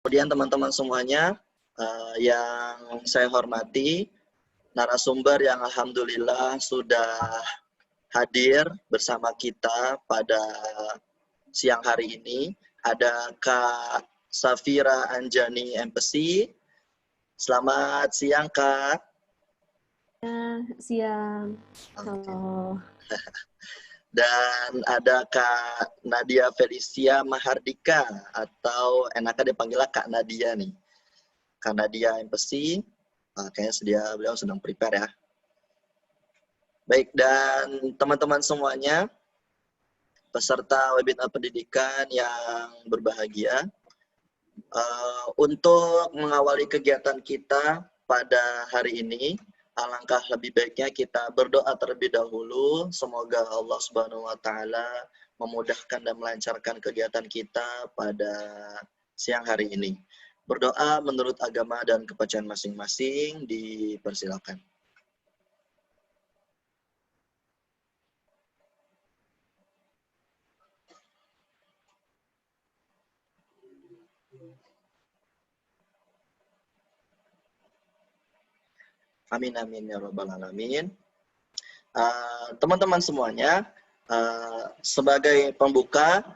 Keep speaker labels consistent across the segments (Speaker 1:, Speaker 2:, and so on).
Speaker 1: Kemudian teman-teman semuanya yang saya hormati, narasumber yang alhamdulillah sudah hadir bersama kita pada siang hari ini. Ada Kak Safira Anjani MPC. Selamat siang, Kak.
Speaker 2: Siang. Halo.
Speaker 1: Dan ada Kak Nadia Felicia Mahardika, atau enaknya dipanggil Kak Nadia nih. Kak Nadia MPC, kayaknya beliau sedang prepare ya. Baik, dan teman-teman semuanya, peserta webinar pendidikan yang berbahagia, untuk mengawali kegiatan kita pada hari ini, alangkah lebih baiknya kita berdoa terlebih dahulu. Semoga Allah Subhanahu wa Ta'ala memudahkan dan melancarkan kegiatan kita pada siang hari ini. Berdoa menurut agama dan kepercayaan masing-masing, dipersilakan. Amin amin ya rabbal alamin. Teman-teman semuanya, sebagai pembuka,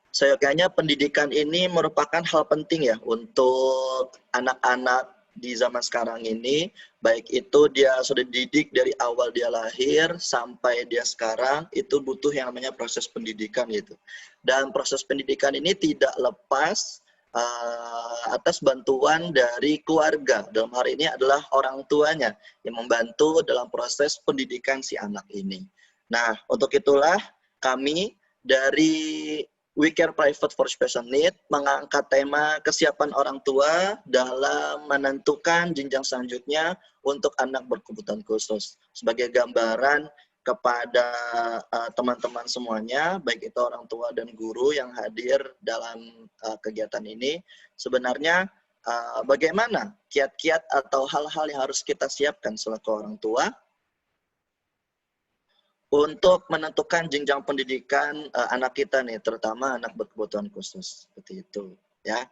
Speaker 1: saya kayaknya pendidikan ini merupakan hal penting ya untuk anak-anak di zaman sekarang ini, baik itu dia sudah dididik dari awal dia lahir sampai dia sekarang, itu butuh yang namanya proses pendidikan gitu. Dan proses pendidikan ini tidak lepas atas bantuan dari keluarga. Dalam hari ini adalah orang tuanya yang membantu dalam proses pendidikan si anak ini. Nah, untuk itulah kami dari We Care Private for Special Need mengangkat tema kesiapan orang tua dalam menentukan jenjang selanjutnya untuk anak berkebutuhan khusus. Sebagai gambaran kepada teman-teman semuanya, baik itu orang tua dan guru yang hadir dalam kegiatan ini, sebenarnya bagaimana kiat-kiat atau hal-hal yang harus kita siapkan selaku orang tua untuk menentukan jenjang pendidikan anak kita nih, terutama anak berkebutuhan khusus, seperti itu ya.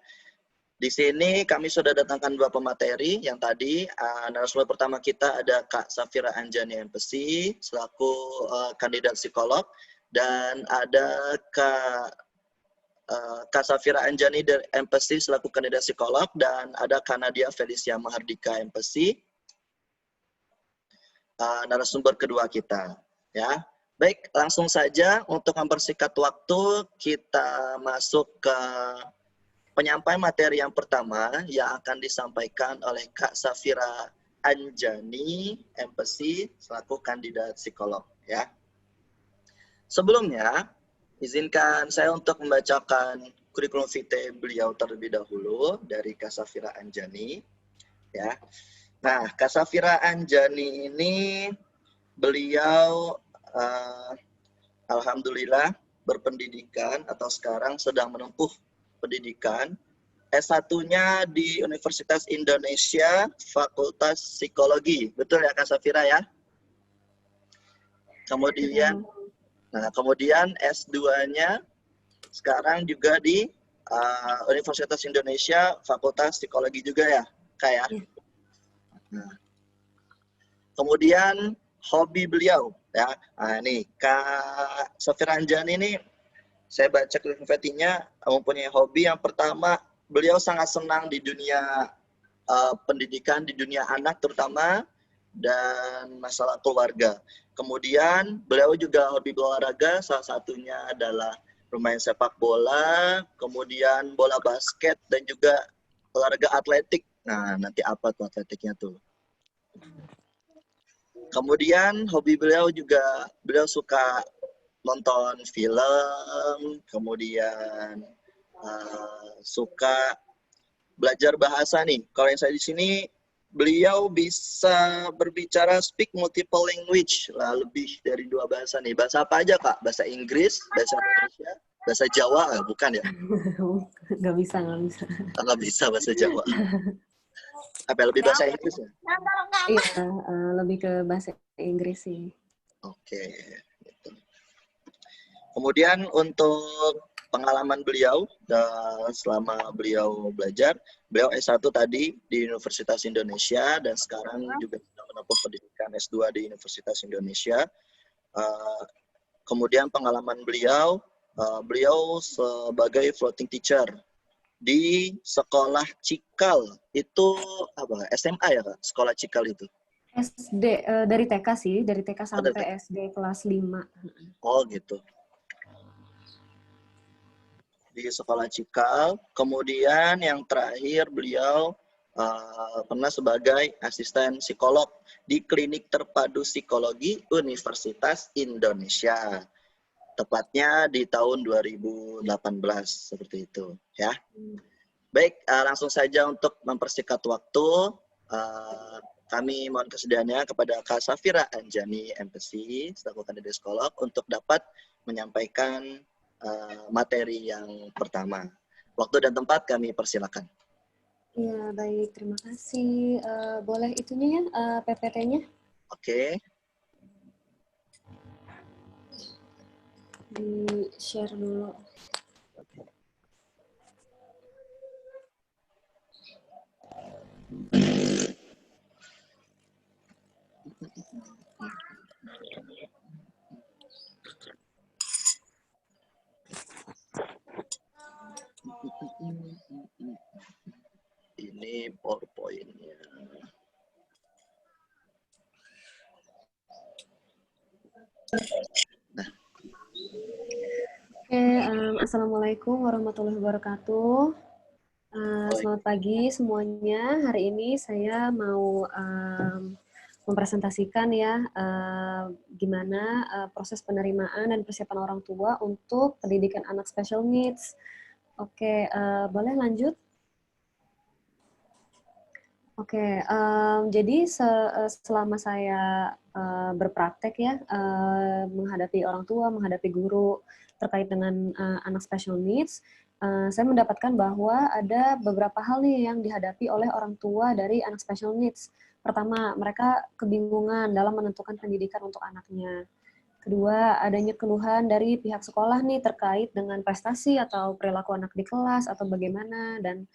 Speaker 1: Di sini kami sudah datangkan dua pemateri. Yang tadi narasumber pertama kita ada Kak Safira Anjani MPC selaku kandidat psikolog, dan ada Kak Safira Anjani dari MPC selaku kandidat psikolog, dan ada Kak Nadia Felicia Mahardika MPC narasumber kedua kita ya. Baik, langsung saja untuk mempersingkat waktu kita masuk ke penyampaian materi yang pertama yang akan disampaikan oleh Kak Safira Anjani MPC selaku kandidat psikolog ya. Sebelumnya izinkan saya untuk membacakan kurikulum vitae beliau terlebih dahulu dari Kak Safira Anjani ya. Nah, Kak Safira Anjani ini beliau alhamdulillah berpendidikan atau sekarang sedang menempuh pendidikan S1-nya di Universitas Indonesia Fakultas Psikologi. Betul ya Kak Safira ya? Kemudian S2-nya sekarang juga di Universitas Indonesia Fakultas Psikologi juga ya, Kak ya? Nah, kemudian hobi beliau ya. Nah, nih Kak Safira Anjani ini saya baca kuliah mempunyai hobi yang pertama, beliau sangat senang di dunia pendidikan, di dunia anak terutama, dan masalah keluarga. Kemudian beliau juga hobi berolahraga, salah satunya adalah bermain sepak bola, kemudian bola basket, dan juga olahraga atletik. Nah, nanti apa tuh atletiknya tuh? Kemudian hobi beliau juga, beliau suka nonton film, kemudian suka belajar bahasa nih. Kalau yang saya di sini, beliau bisa berbicara speak multiple language lah, lebih dari 2 bahasa nih. Bahasa apa aja Kak? Bahasa Inggris, bahasa Indonesia, bahasa Jawa, bukan ya?
Speaker 2: Nggak bisa.
Speaker 1: Nggak bisa bahasa Jawa. Apa lebih bahasa Inggris ya?
Speaker 2: Iya, lebih ke bahasa Inggris sih.
Speaker 1: Oke. Kemudian untuk pengalaman beliau selama beliau belajar. Beliau S1 tadi di Universitas Indonesia dan sekarang juga sedang menempuh pendidikan S2 di Universitas Indonesia. Kemudian pengalaman beliau, beliau sebagai floating teacher di sekolah Cikal. Itu apa? SMA ya, Kak? Sekolah Cikal itu.
Speaker 2: SD, dari TK sih, dari TK sampai SD kelas 5.
Speaker 1: Oh gitu. Di sekolah Cikal. Kemudian yang terakhir beliau pernah sebagai asisten psikolog di Klinik Terpadu Psikologi Universitas Indonesia. Tepatnya di tahun 2018 seperti itu, ya. Baik, langsung saja untuk mempersingkat waktu, kami mohon kesediaannya kepada Kak Safira Anjani, MPC, selaku kandidat psikolog, untuk dapat menyampaikan materi yang pertama. Waktu dan tempat kami persilakan.
Speaker 2: Iya, baik. Terima kasih. Boleh itunya ya, PPT-nya?
Speaker 1: Oke.
Speaker 2: Di-share dulu.
Speaker 1: Ini PowerPoint-nya. Nah.
Speaker 2: Oke, Assalamualaikum warahmatullahi wabarakatuh. Selamat pagi semuanya. Hari ini saya mau mempresentasikan ya gimana proses penerimaan dan persiapan orang tua untuk pendidikan anak special needs. Oke, boleh lanjut? Oke, jadi selama saya berpraktek ya menghadapi orang tua, menghadapi guru terkait dengan anak special needs, saya mendapatkan bahwa ada beberapa hal nih yang dihadapi oleh orang tua dari anak special needs. Pertama, mereka kebingungan dalam menentukan pendidikan untuk anaknya. Kedua, adanya keluhan dari pihak sekolah nih terkait dengan prestasi atau perilaku anak di kelas atau bagaimana, dan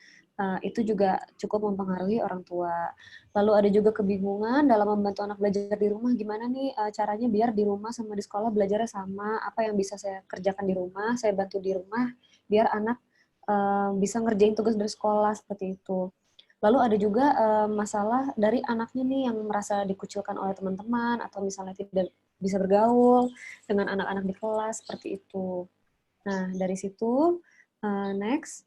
Speaker 2: itu juga cukup mempengaruhi orang tua. Lalu ada juga kebingungan dalam membantu anak belajar di rumah, gimana nih caranya biar di rumah sama di sekolah belajarnya sama, apa yang bisa saya kerjakan di rumah, saya bantu di rumah, biar anak bisa ngerjain tugas dari sekolah, seperti itu. Lalu ada juga masalah dari anaknya nih yang merasa dikucilkan oleh teman-teman, atau misalnya tidak bisa bergaul dengan anak-anak di kelas, seperti itu. Nah, dari situ, next.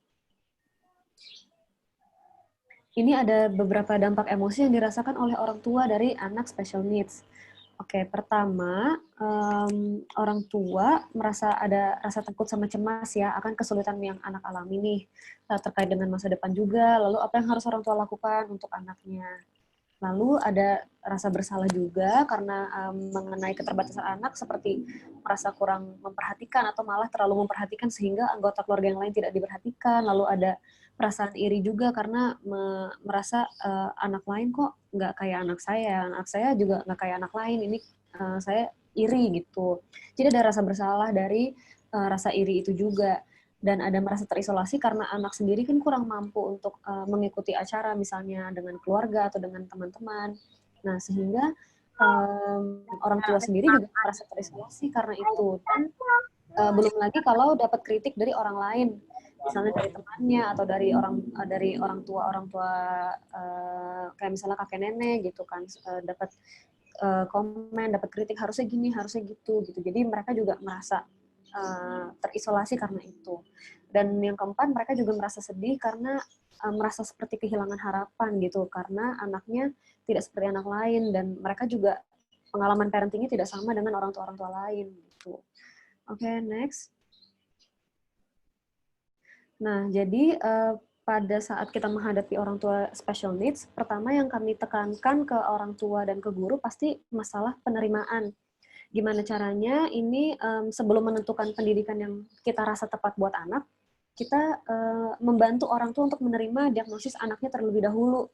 Speaker 2: Ini ada beberapa dampak emosi yang dirasakan oleh orang tua dari anak special needs. Oke, pertama, orang tua merasa ada rasa takut sama cemas ya akan kesulitan yang anak alami nih, terkait dengan masa depan juga, lalu apa yang harus orang tua lakukan untuk anaknya. Lalu ada rasa bersalah juga karena mengenai keterbatasan anak, seperti merasa kurang memperhatikan atau malah terlalu memperhatikan sehingga anggota keluarga yang lain tidak diperhatikan. Lalu ada perasaan iri juga karena merasa anak lain kok nggak kayak anak saya juga nggak kayak anak lain, ini saya iri gitu. Jadi ada rasa bersalah dari rasa iri itu juga. Dan ada merasa terisolasi karena anak sendiri kan kurang mampu untuk mengikuti acara misalnya dengan keluarga atau dengan teman-teman. Nah, sehingga orang tua sendiri juga merasa terisolasi karena itu. Dan belum lagi kalau dapat kritik dari orang lain, misalnya dari temannya atau dari orang tua kayak misalnya kakek nenek gitu kan, dapat komen, dapat kritik harusnya gini, harusnya gitu. Jadi mereka juga merasa terisolasi karena itu. Dan yang keempat, mereka juga merasa sedih karena merasa seperti kehilangan harapan gitu, karena anaknya tidak seperti anak lain, dan mereka juga pengalaman parentingnya tidak sama dengan orang tua lain gitu. Oke, next. Nah, jadi pada saat kita menghadapi orang tua special needs, pertama yang kami tekankan ke orang tua dan ke guru pasti masalah penerimaan. Gimana caranya ini sebelum menentukan pendidikan yang kita rasa tepat buat anak, kita membantu orang tua untuk menerima diagnosis anaknya terlebih dahulu.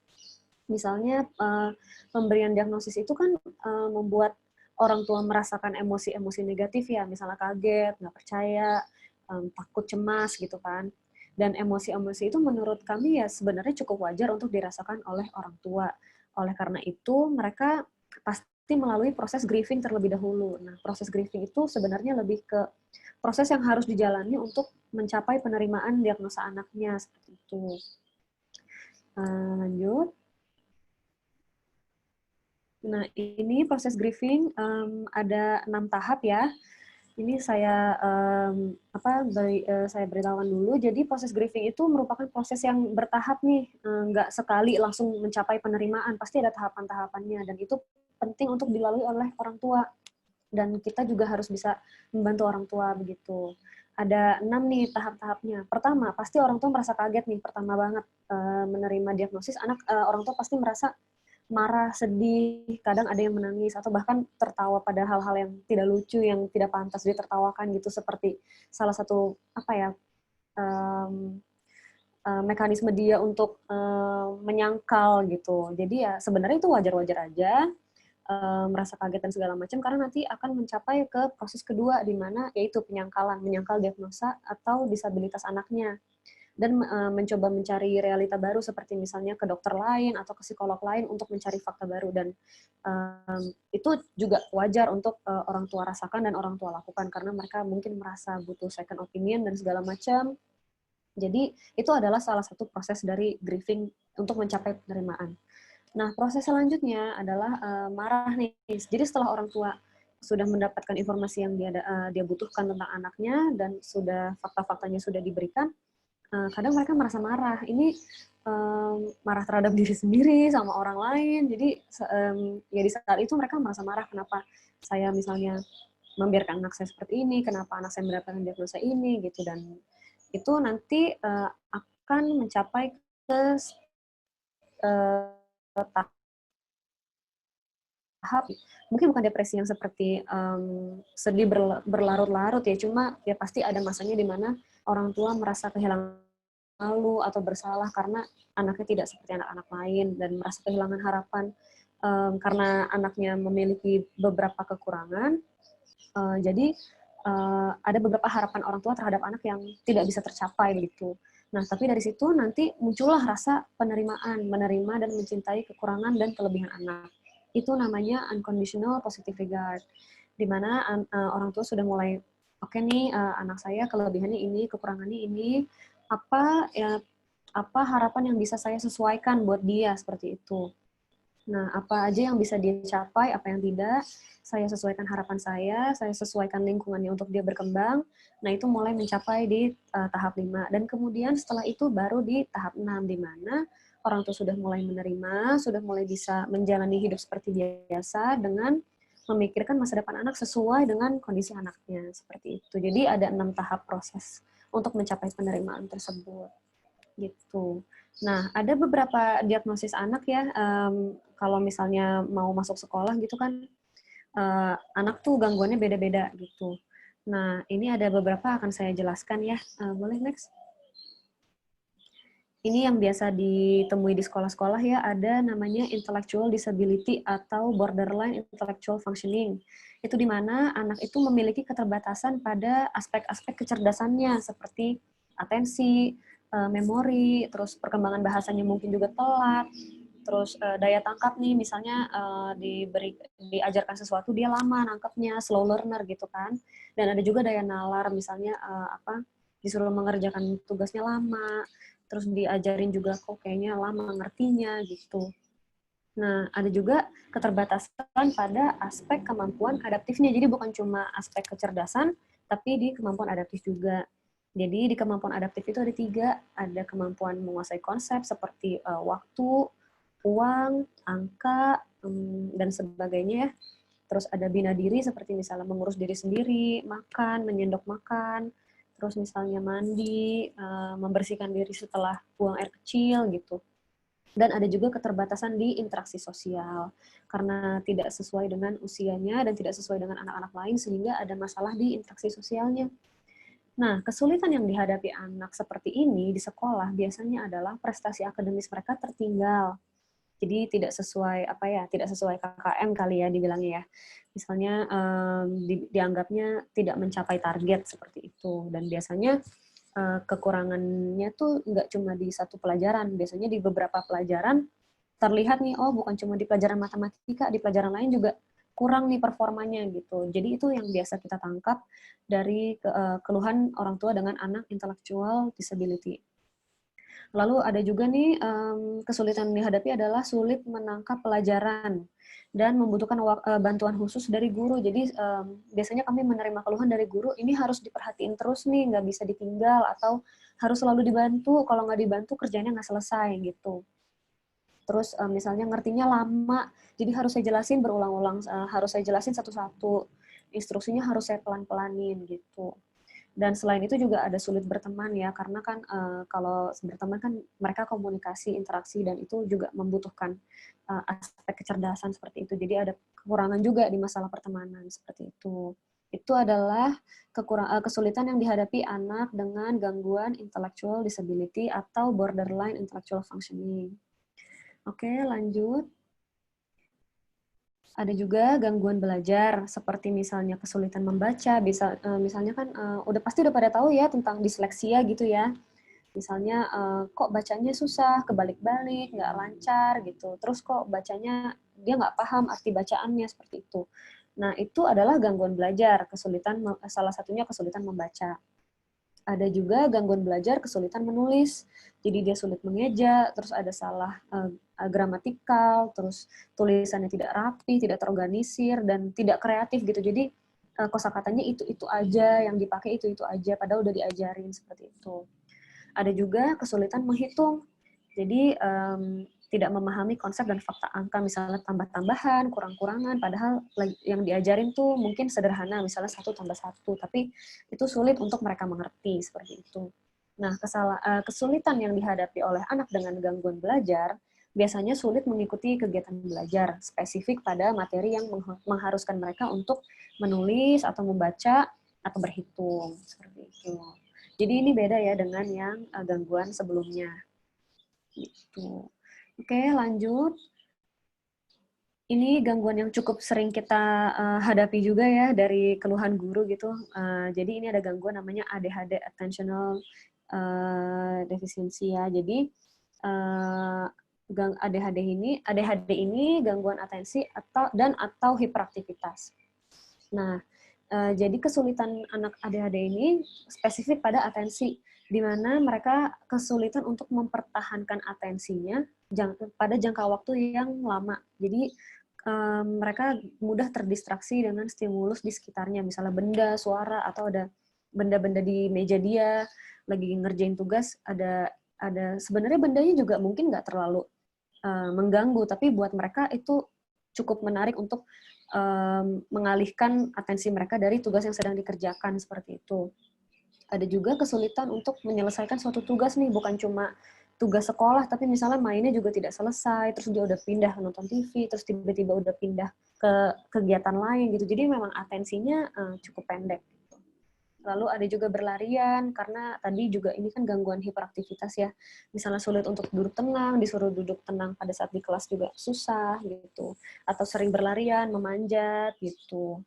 Speaker 2: Misalnya pemberian diagnosis itu kan membuat orang tua merasakan emosi-emosi negatif ya, misalnya kaget, nggak percaya, takut, cemas gitu kan. Dan emosi-emosi itu menurut kami ya sebenarnya cukup wajar untuk dirasakan oleh orang tua. Oleh karena itu mereka pasti melalui proses grieving terlebih dahulu. Nah, proses grieving itu sebenarnya lebih ke proses yang harus dijalani untuk mencapai penerimaan diagnosa anaknya seperti itu. Lanjut. Nah, ini proses grieving ada 6 tahap ya. Ini saya beritahukan dulu. Jadi proses grieving itu merupakan proses yang bertahap nih, nggak sekali langsung mencapai penerimaan. Pasti ada tahapan-tahapannya dan itu penting untuk dilalui oleh orang tua. Dan kita juga harus bisa membantu orang tua begitu. Ada 6 nih tahap-tahapnya. Pertama, pasti orang tua merasa kaget nih. Pertama banget menerima diagnosis orang tua pasti merasa marah, sedih, kadang ada yang menangis, atau bahkan tertawa pada hal-hal yang tidak lucu, yang tidak pantas ditertawakan gitu, seperti salah satu, mekanisme dia untuk menyangkal gitu. Jadi ya sebenarnya itu wajar-wajar aja, merasa kaget dan segala macam, karena nanti akan mencapai ke proses kedua, di mana yaitu penyangkalan, menyangkal diagnosa atau disabilitas anaknya dan mencoba mencari realita baru seperti misalnya ke dokter lain atau ke psikolog lain untuk mencari fakta baru dan itu juga wajar untuk orang tua rasakan dan orang tua lakukan karena mereka mungkin merasa butuh second opinion dan segala macam. Jadi itu adalah salah satu proses dari grieving untuk mencapai penerimaan. Nah, proses selanjutnya adalah marah nih. Jadi setelah orang tua sudah mendapatkan informasi yang dia butuhkan tentang anaknya dan sudah fakta-faktanya sudah diberikan, kadang mereka merasa marah. Ini marah terhadap diri sendiri sama orang lain. Jadi ya di saat itu mereka merasa marah kenapa saya misalnya membiarkan anak saya seperti ini, kenapa anak saya mendapatkan diagnosa ini gitu dan itu nanti akan mencapai ke tahap mungkin bukan depresi yang seperti sedih berlarut-larut ya, cuma ya pasti ada masanya di mana orang tua merasa kehilangan malu atau bersalah karena anaknya tidak seperti anak-anak lain dan merasa kehilangan harapan karena anaknya memiliki beberapa kekurangan. Jadi ada beberapa harapan orang tua terhadap anak yang tidak bisa tercapai gitu. Nah, tapi dari situ nanti muncullah rasa penerimaan, menerima dan mencintai kekurangan dan kelebihan anak. Itu namanya unconditional positive regard, di mana orang tua sudah mulai, oke nih, anak saya kelebihannya ini, kekurangannya ini, apa harapan yang bisa saya sesuaikan buat dia seperti itu. Nah, apa aja yang bisa dia capai, apa yang tidak, saya sesuaikan harapan saya sesuaikan lingkungannya untuk dia berkembang. Nah, itu mulai mencapai di tahap 5. Dan kemudian setelah itu baru di tahap 6, di mana orang tua sudah mulai menerima, sudah mulai bisa menjalani hidup seperti biasa dengan memikirkan masa depan anak sesuai dengan kondisi anaknya. Seperti itu. Jadi ada 6 tahap proses untuk mencapai penerimaan tersebut. Gitu. Nah, ada beberapa diagnosis anak ya, kalau misalnya mau masuk sekolah gitu kan, anak tuh gangguannya beda-beda gitu. Nah, ini ada beberapa akan saya jelaskan ya. Boleh next? Ini yang biasa ditemui di sekolah-sekolah ya, ada namanya intellectual disability atau borderline intellectual functioning. Itu di mana anak itu memiliki keterbatasan pada aspek-aspek kecerdasannya seperti atensi, memori, terus perkembangan bahasanya mungkin juga telat, terus daya tangkap nih misalnya diajarkan sesuatu dia lama nangkepnya, slow learner gitu kan. Dan ada juga daya nalar misalnya disuruh mengerjakan tugasnya lama, terus diajarin juga kok kayaknya lama ngertinya gitu. Nah, ada juga keterbatasan pada aspek kemampuan adaptifnya. Jadi bukan cuma aspek kecerdasan, tapi di kemampuan adaptif juga. Jadi di kemampuan adaptif itu ada 3, ada kemampuan menguasai konsep seperti waktu, uang, angka, dan sebagainya ya. Terus ada bina diri seperti misalnya mengurus diri sendiri, makan, menyendok makan, terus misalnya mandi, membersihkan diri setelah buang air kecil gitu. Dan ada juga keterbatasan di interaksi sosial karena tidak sesuai dengan usianya dan tidak sesuai dengan anak-anak lain sehingga ada masalah di interaksi sosialnya. Nah, kesulitan yang dihadapi anak seperti ini di sekolah biasanya adalah prestasi akademis mereka tertinggal. Jadi tidak sesuai tidak sesuai KKM kali ya dibilangnya ya. Misalnya dianggapnya tidak mencapai target seperti itu. Dan biasanya kekurangannya tuh nggak cuma di satu pelajaran, biasanya di beberapa pelajaran terlihat nih, oh bukan cuma di pelajaran matematika, di pelajaran lain juga kurang nih performanya gitu. Jadi itu yang biasa kita tangkap dari keluhan orang tua dengan anak intellectual disability. Lalu ada juga nih kesulitan yang dihadapi adalah sulit menangkap pelajaran dan membutuhkan bantuan khusus dari guru. Jadi biasanya kami menerima keluhan dari guru, ini harus diperhatiin terus nih, nggak bisa ditinggal atau harus selalu dibantu. Kalau nggak dibantu kerjanya nggak selesai gitu. Terus misalnya ngertinya lama, jadi harus saya jelasin berulang-ulang, harus saya jelasin satu-satu. Instruksinya harus saya pelan-pelanin gitu. Dan selain itu juga ada sulit berteman ya, karena kan kalau berteman kan mereka komunikasi, interaksi, dan itu juga membutuhkan aspek kecerdasan seperti itu. Jadi ada kekurangan juga di masalah pertemanan seperti itu. Itu adalah kesulitan yang dihadapi anak dengan gangguan intellectual disability atau borderline intellectual functioning. Oke, lanjut. Ada juga gangguan belajar, seperti misalnya kesulitan membaca, misalnya kan udah pada tahu ya tentang disleksia gitu ya. Misalnya kok bacanya susah, kebalik-balik, nggak lancar gitu. Terus kok bacanya dia nggak paham arti bacaannya seperti itu. Nah itu adalah gangguan belajar, salah satunya kesulitan membaca. Ada juga gangguan belajar, kesulitan menulis. Jadi dia sulit mengeja, terus ada salah gramatikal, terus tulisannya tidak rapi, tidak terorganisir, dan tidak kreatif gitu. Jadi kosakatanya itu aja, yang dipakai itu aja, padahal udah diajarin seperti itu. Ada juga kesulitan menghitung. Jadi tidak memahami konsep dan fakta angka, misalnya tambah-tambahan, kurang-kurangan, padahal yang diajarin tuh mungkin sederhana, misalnya 1 tambah 1, tapi itu sulit untuk mereka mengerti, seperti itu. Nah, kesulitan yang dihadapi oleh anak dengan gangguan belajar, biasanya sulit mengikuti kegiatan belajar, spesifik pada materi yang mengharuskan mereka untuk menulis atau membaca atau berhitung, seperti itu. Jadi ini beda ya dengan yang gangguan sebelumnya. Gitu. Oke, lanjut. Ini gangguan yang cukup sering kita hadapi juga ya dari keluhan guru gitu. Jadi ini ada gangguan namanya ADHD, Attentional Deficiency ya. Jadi ADHD ini gangguan atensi atau hiperaktivitas. Nah, jadi kesulitan anak ADHD ini spesifik pada atensi, di mana mereka kesulitan untuk mempertahankan atensinya pada jangka waktu yang lama. Jadi mereka mudah terdistraksi dengan stimulus di sekitarnya, misalnya benda, suara, atau ada benda-benda di meja dia lagi ngerjain tugas. Ada sebenarnya bendanya juga mungkin nggak terlalu mengganggu, tapi buat mereka itu cukup menarik untuk mengalihkan atensi mereka dari tugas yang sedang dikerjakan seperti itu. Ada juga kesulitan untuk menyelesaikan suatu tugas nih, bukan cuma tugas sekolah, tapi misalnya mainnya juga tidak selesai, terus dia udah pindah nonton TV, terus tiba-tiba udah pindah ke kegiatan lain gitu. Jadi memang atensinya cukup pendek. Lalu ada juga berlarian, karena tadi juga ini kan gangguan hiperaktivitas ya. Misalnya sulit untuk duduk tenang, disuruh duduk tenang pada saat di kelas juga susah gitu. Atau sering berlarian, memanjat gitu.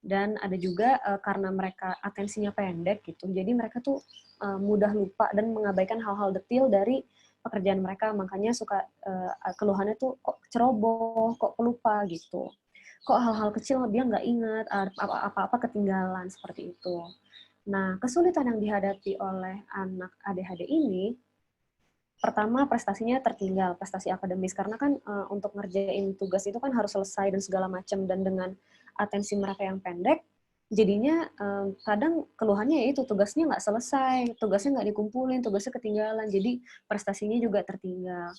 Speaker 2: Dan ada juga karena mereka atensinya pendek gitu, jadi mereka tuh mudah lupa dan mengabaikan hal-hal detail dari pekerjaan mereka. Makanya suka keluhannya tuh kok ceroboh, kok pelupa gitu. Kok hal-hal kecil dia nggak ingat, apa-apa ketinggalan seperti itu. Nah, kesulitan yang dihadapi oleh anak ADHD ini, pertama prestasinya tertinggal, prestasi akademis, karena kan untuk ngerjain tugas itu kan harus selesai dan segala macam, dan dengan atensi mereka yang pendek, jadinya kadang keluhannya itu tugasnya nggak selesai, tugasnya nggak dikumpulin, tugasnya ketinggalan, jadi prestasinya juga tertinggal.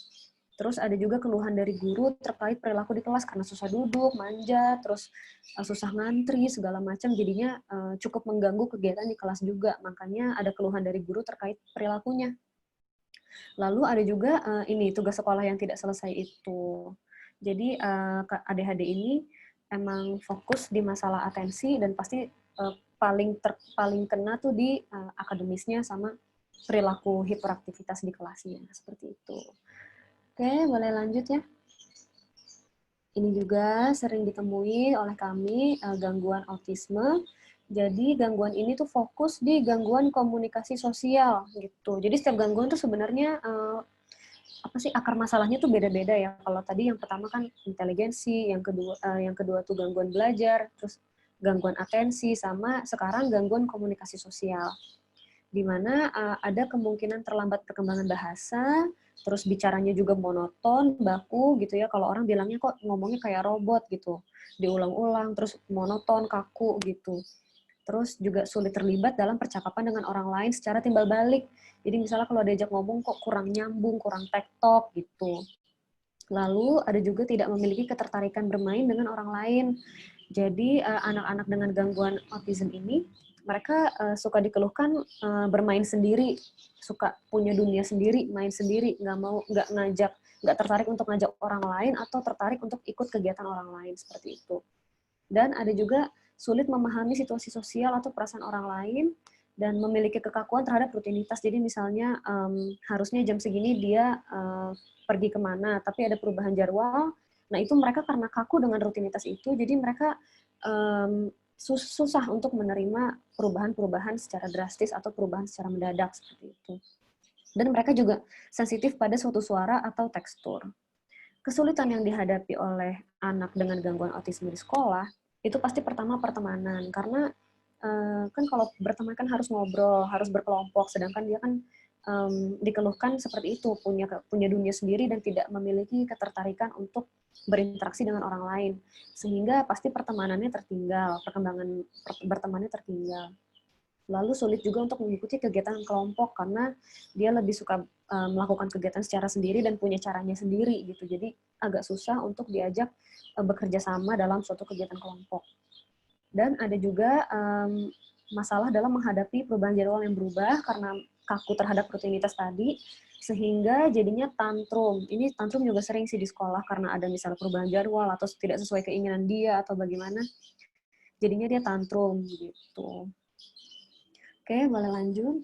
Speaker 2: Terus ada juga keluhan dari guru terkait perilaku di kelas, karena susah duduk, manja, terus susah ngantri, segala macam, jadinya cukup mengganggu kegiatan di kelas juga. Makanya ada keluhan dari guru terkait perilakunya. Lalu ada juga ini tugas sekolah yang tidak selesai itu. Jadi ADHD ini emang fokus di masalah atensi, dan pasti paling kena tuh di akademisnya sama perilaku hiperaktivitas di kelasnya, seperti itu. Oke, boleh lanjut ya. Ini juga sering ditemui oleh kami gangguan autisme. Jadi gangguan ini tuh fokus di gangguan komunikasi sosial gitu. Jadi setiap gangguan tuh sebenarnya apa sih akar masalahnya tuh beda-beda ya. Kalau tadi yang pertama kan inteligensi, yang kedua tuh gangguan belajar, terus gangguan atensi, sama sekarang gangguan komunikasi sosial, di mana ada kemungkinan terlambat perkembangan bahasa, terus bicaranya juga monoton, baku gitu ya. Kalau orang bilangnya kok ngomongnya kayak robot gitu, diulang-ulang, terus monoton, kaku gitu. Terus juga sulit terlibat dalam percakapan dengan orang lain secara timbal balik. Jadi misalnya kalau diajak ngomong kok kurang nyambung, kurang tektok gitu. Lalu ada juga tidak memiliki ketertarikan bermain dengan orang lain. Jadi anak-anak dengan gangguan autism ini mereka suka dikeluhkan bermain sendiri, suka punya dunia sendiri, main sendiri, nggak tertarik untuk ngajak orang lain atau tertarik untuk ikut kegiatan orang lain seperti itu. Dan ada juga sulit memahami situasi sosial atau perasaan orang lain dan memiliki kekakuan terhadap rutinitas. Jadi misalnya harusnya jam segini dia pergi kemana, tapi ada perubahan jadwal. Nah itu mereka karena kaku dengan rutinitas itu, jadi mereka susah untuk menerima perubahan-perubahan secara drastis atau perubahan secara mendadak seperti itu. Dan mereka juga sensitif pada suatu suara atau tekstur. Kesulitan yang dihadapi oleh anak dengan gangguan autisme di sekolah itu pasti pertama pertemanan, karena kan kalau berteman kan harus ngobrol, harus berkelompok, sedangkan dia kan dikeluhkan seperti itu, punya dunia sendiri dan tidak memiliki ketertarikan untuk berinteraksi dengan orang lain, sehingga pasti pertemanannya tertinggal, perkembangan bertemannya tertinggal. Lalu sulit juga untuk mengikuti kegiatan kelompok karena dia lebih suka melakukan kegiatan secara sendiri dan punya caranya sendiri gitu. Jadi agak susah untuk diajak bekerja sama dalam suatu kegiatan kelompok. Dan ada juga masalah dalam menghadapi perubahan jadwal yang berubah karena kaku terhadap rutinitas tadi, sehingga jadinya tantrum. Ini tantrum juga sering sih di sekolah karena ada misalnya perubahan jadwal atau tidak sesuai keinginan dia atau bagaimana. Jadinya dia tantrum gitu. Oke, boleh lanjut.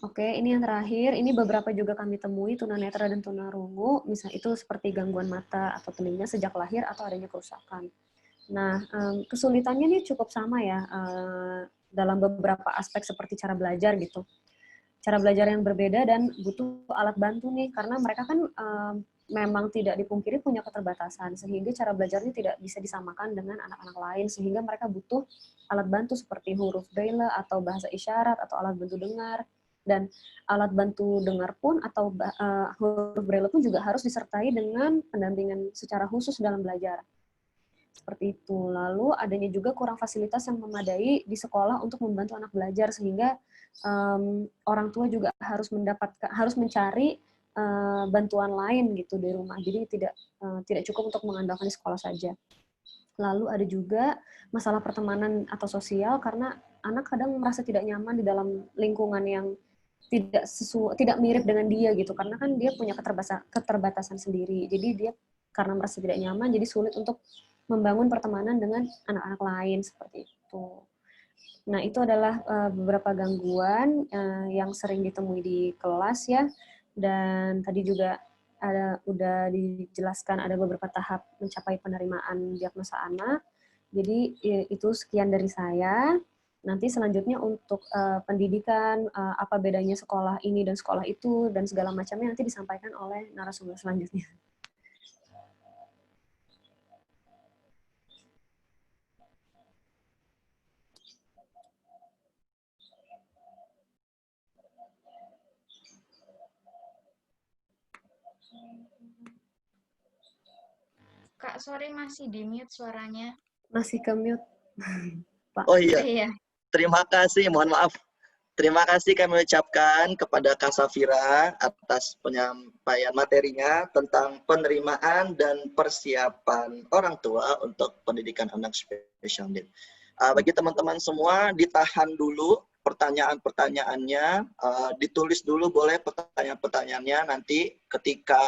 Speaker 2: Oke, ini yang terakhir. Ini beberapa juga kami temui tunanetra dan tunarungu. Misal itu seperti gangguan mata atau telinga sejak lahir atau adanya kerusakan. Nah, kesulitannya ini cukup sama ya dalam beberapa aspek seperti cara belajar gitu. Cara belajar yang berbeda dan butuh alat bantu nih, karena mereka kan memang tidak dipungkiri punya keterbatasan, sehingga cara belajarnya tidak bisa disamakan dengan anak-anak lain, sehingga mereka butuh alat bantu seperti huruf braille atau bahasa isyarat atau alat bantu dengar. Dan alat bantu dengar pun atau huruf braille pun juga harus disertai dengan pendampingan secara khusus dalam belajar. Seperti itu. Lalu adanya juga kurang fasilitas yang memadai di sekolah untuk membantu anak belajar, sehingga orang tua juga harus mencari bantuan lain gitu di rumah. Jadi tidak cukup untuk mengandalkan di sekolah saja. Lalu ada juga masalah pertemanan atau sosial karena anak kadang merasa tidak nyaman di dalam lingkungan yang tidak mirip dengan dia gitu, karena kan dia punya keterbatasan sendiri. Jadi dia karena merasa tidak nyaman jadi sulit untuk membangun pertemanan dengan anak-anak lain seperti itu. Nah, itu adalah beberapa gangguan yang sering ditemui di kelas ya. Dan tadi juga udah dijelaskan ada beberapa tahap mencapai penerimaan diagnosa anak. Jadi itu sekian dari saya. Nanti selanjutnya untuk pendidikan, apa bedanya sekolah ini dan sekolah itu, dan segala macamnya nanti disampaikan oleh narasumber selanjutnya.
Speaker 3: Kak, sorry masih di mute suaranya.
Speaker 2: Masih ke mute, Pak.
Speaker 1: Oh iya,
Speaker 3: Iya.
Speaker 1: terima kasih, mohon maaf. Terima kasih kami ucapkan kepada Kak Safira atas penyampaian materinya tentang penerimaan dan persiapan orang tua untuk pendidikan anak special need. Bagi teman-teman semua, ditahan dulu pertanyaan-pertanyaannya, ditulis dulu boleh pertanyaan-pertanyaannya, nanti ketika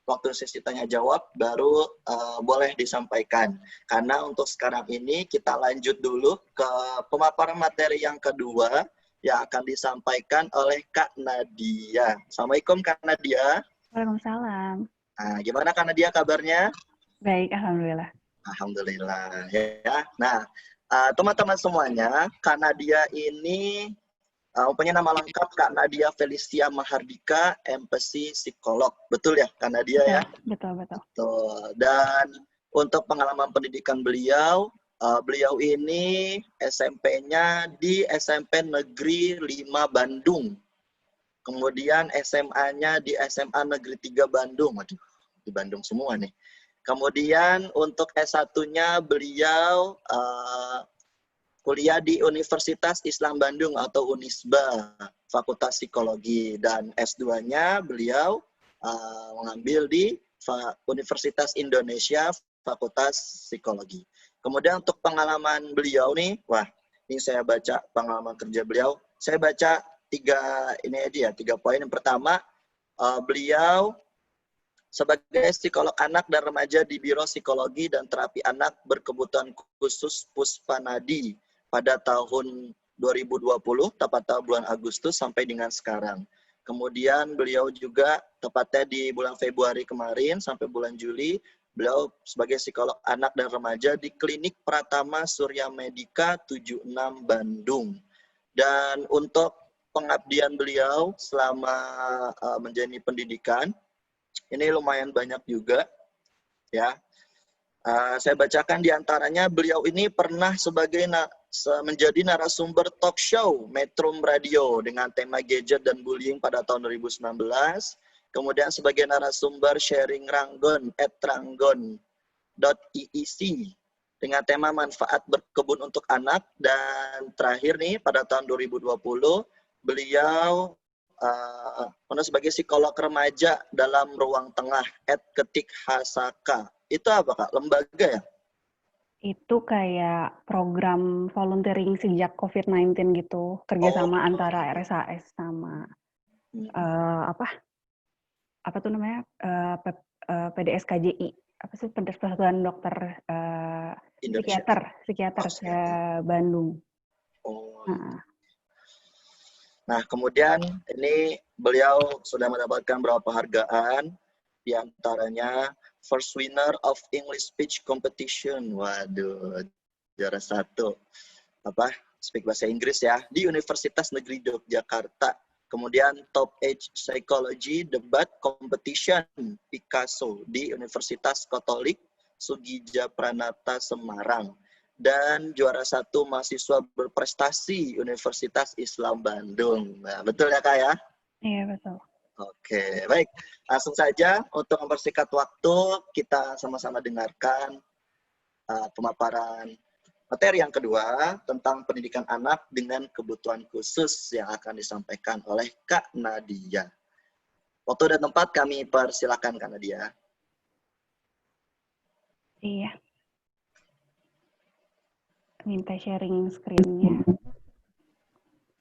Speaker 1: waktu sesi tanya jawab baru boleh disampaikan. Karena untuk sekarang ini kita lanjut dulu ke pemaparan materi yang kedua yang akan disampaikan oleh Kak Nadia. Assalamualaikum Kak Nadia.
Speaker 4: Waalaikumsalam.
Speaker 1: Nah, gimana Kak Nadia kabarnya?
Speaker 2: Baik, alhamdulillah.
Speaker 1: Alhamdulillah ya. Nah, teman-teman semuanya, Kak Nadia ini punya nama lengkap Kak Nadia Felicia Mahardika, MPC psikolog. Betul ya Kak Nadia ya?
Speaker 2: Betul.
Speaker 1: Betul. Dan untuk pengalaman pendidikan beliau, beliau ini SMP-nya di SMP Negeri 5 Bandung. Kemudian SMA-nya di SMA Negeri 3 Bandung. Waduh, di Bandung semua nih. Kemudian untuk S1-nya beliau kuliah di Universitas Islam Bandung atau Unisba, Fakultas Psikologi. Dan S2-nya beliau mengambil di Universitas Indonesia, Fakultas Psikologi. Kemudian untuk pengalaman beliau nih, wah, ini saya baca pengalaman kerja beliau. Saya baca tiga poin. Yang pertama, beliau sebagai psikolog anak dan remaja di Biro Psikologi dan Terapi Anak Berkebutuhan Khusus Puspanadi pada tahun 2020, tepatnya bulan Agustus sampai dengan sekarang. Kemudian beliau juga tepatnya di bulan Februari kemarin sampai bulan Juli, beliau sebagai psikolog anak dan remaja di Klinik Pratama Surya Medika 76 Bandung. Dan untuk pengabdian beliau selama menjalani pendidikan, ini lumayan banyak juga, ya. Saya bacakan diantaranya, beliau ini pernah menjadi narasumber talk show Metro Radio dengan tema gadget dan bullying pada tahun 2019. Kemudian sebagai narasumber sharing Ranggon @ranggon.iec dengan tema manfaat berkebun untuk anak. Dan terakhir nih, pada tahun 2020, beliau sebagai psikolog remaja dalam Ruang Tengah @ketik_hasaka. Itu apa Kak? Lembaga ya?
Speaker 2: Itu kayak program volunteering sejak COVID-19 gitu, kerjasama antara RSAS sama apa tuh namanya, PDSKJI, apa sih, Persatuan Dokter Psikiater Bandung.
Speaker 1: Oh. Nah, kemudian ini beliau sudah mendapatkan beberapa penghargaan, diantaranya First Winner of English Speech Competition. Waduh, juara 1. Speak bahasa Inggris ya, di Universitas Negeri Yogyakarta. Kemudian Top Age Psychology Debat Competition Picasso di Universitas Katolik Sugija Pranata Semarang. Dan juara 1 mahasiswa berprestasi Universitas Islam Bandung. Nah, betul ya Kak ya?
Speaker 2: Iya, betul.
Speaker 1: Oke, baik. Langsung saja untuk mempersingkat waktu, kita sama-sama dengarkan pemaparan materi yang kedua tentang pendidikan anak dengan kebutuhan khusus yang akan disampaikan oleh Kak Nadia. Waktu dan tempat kami persilakan Kak Nadia.
Speaker 2: Iya. Minta sharing screen-nya.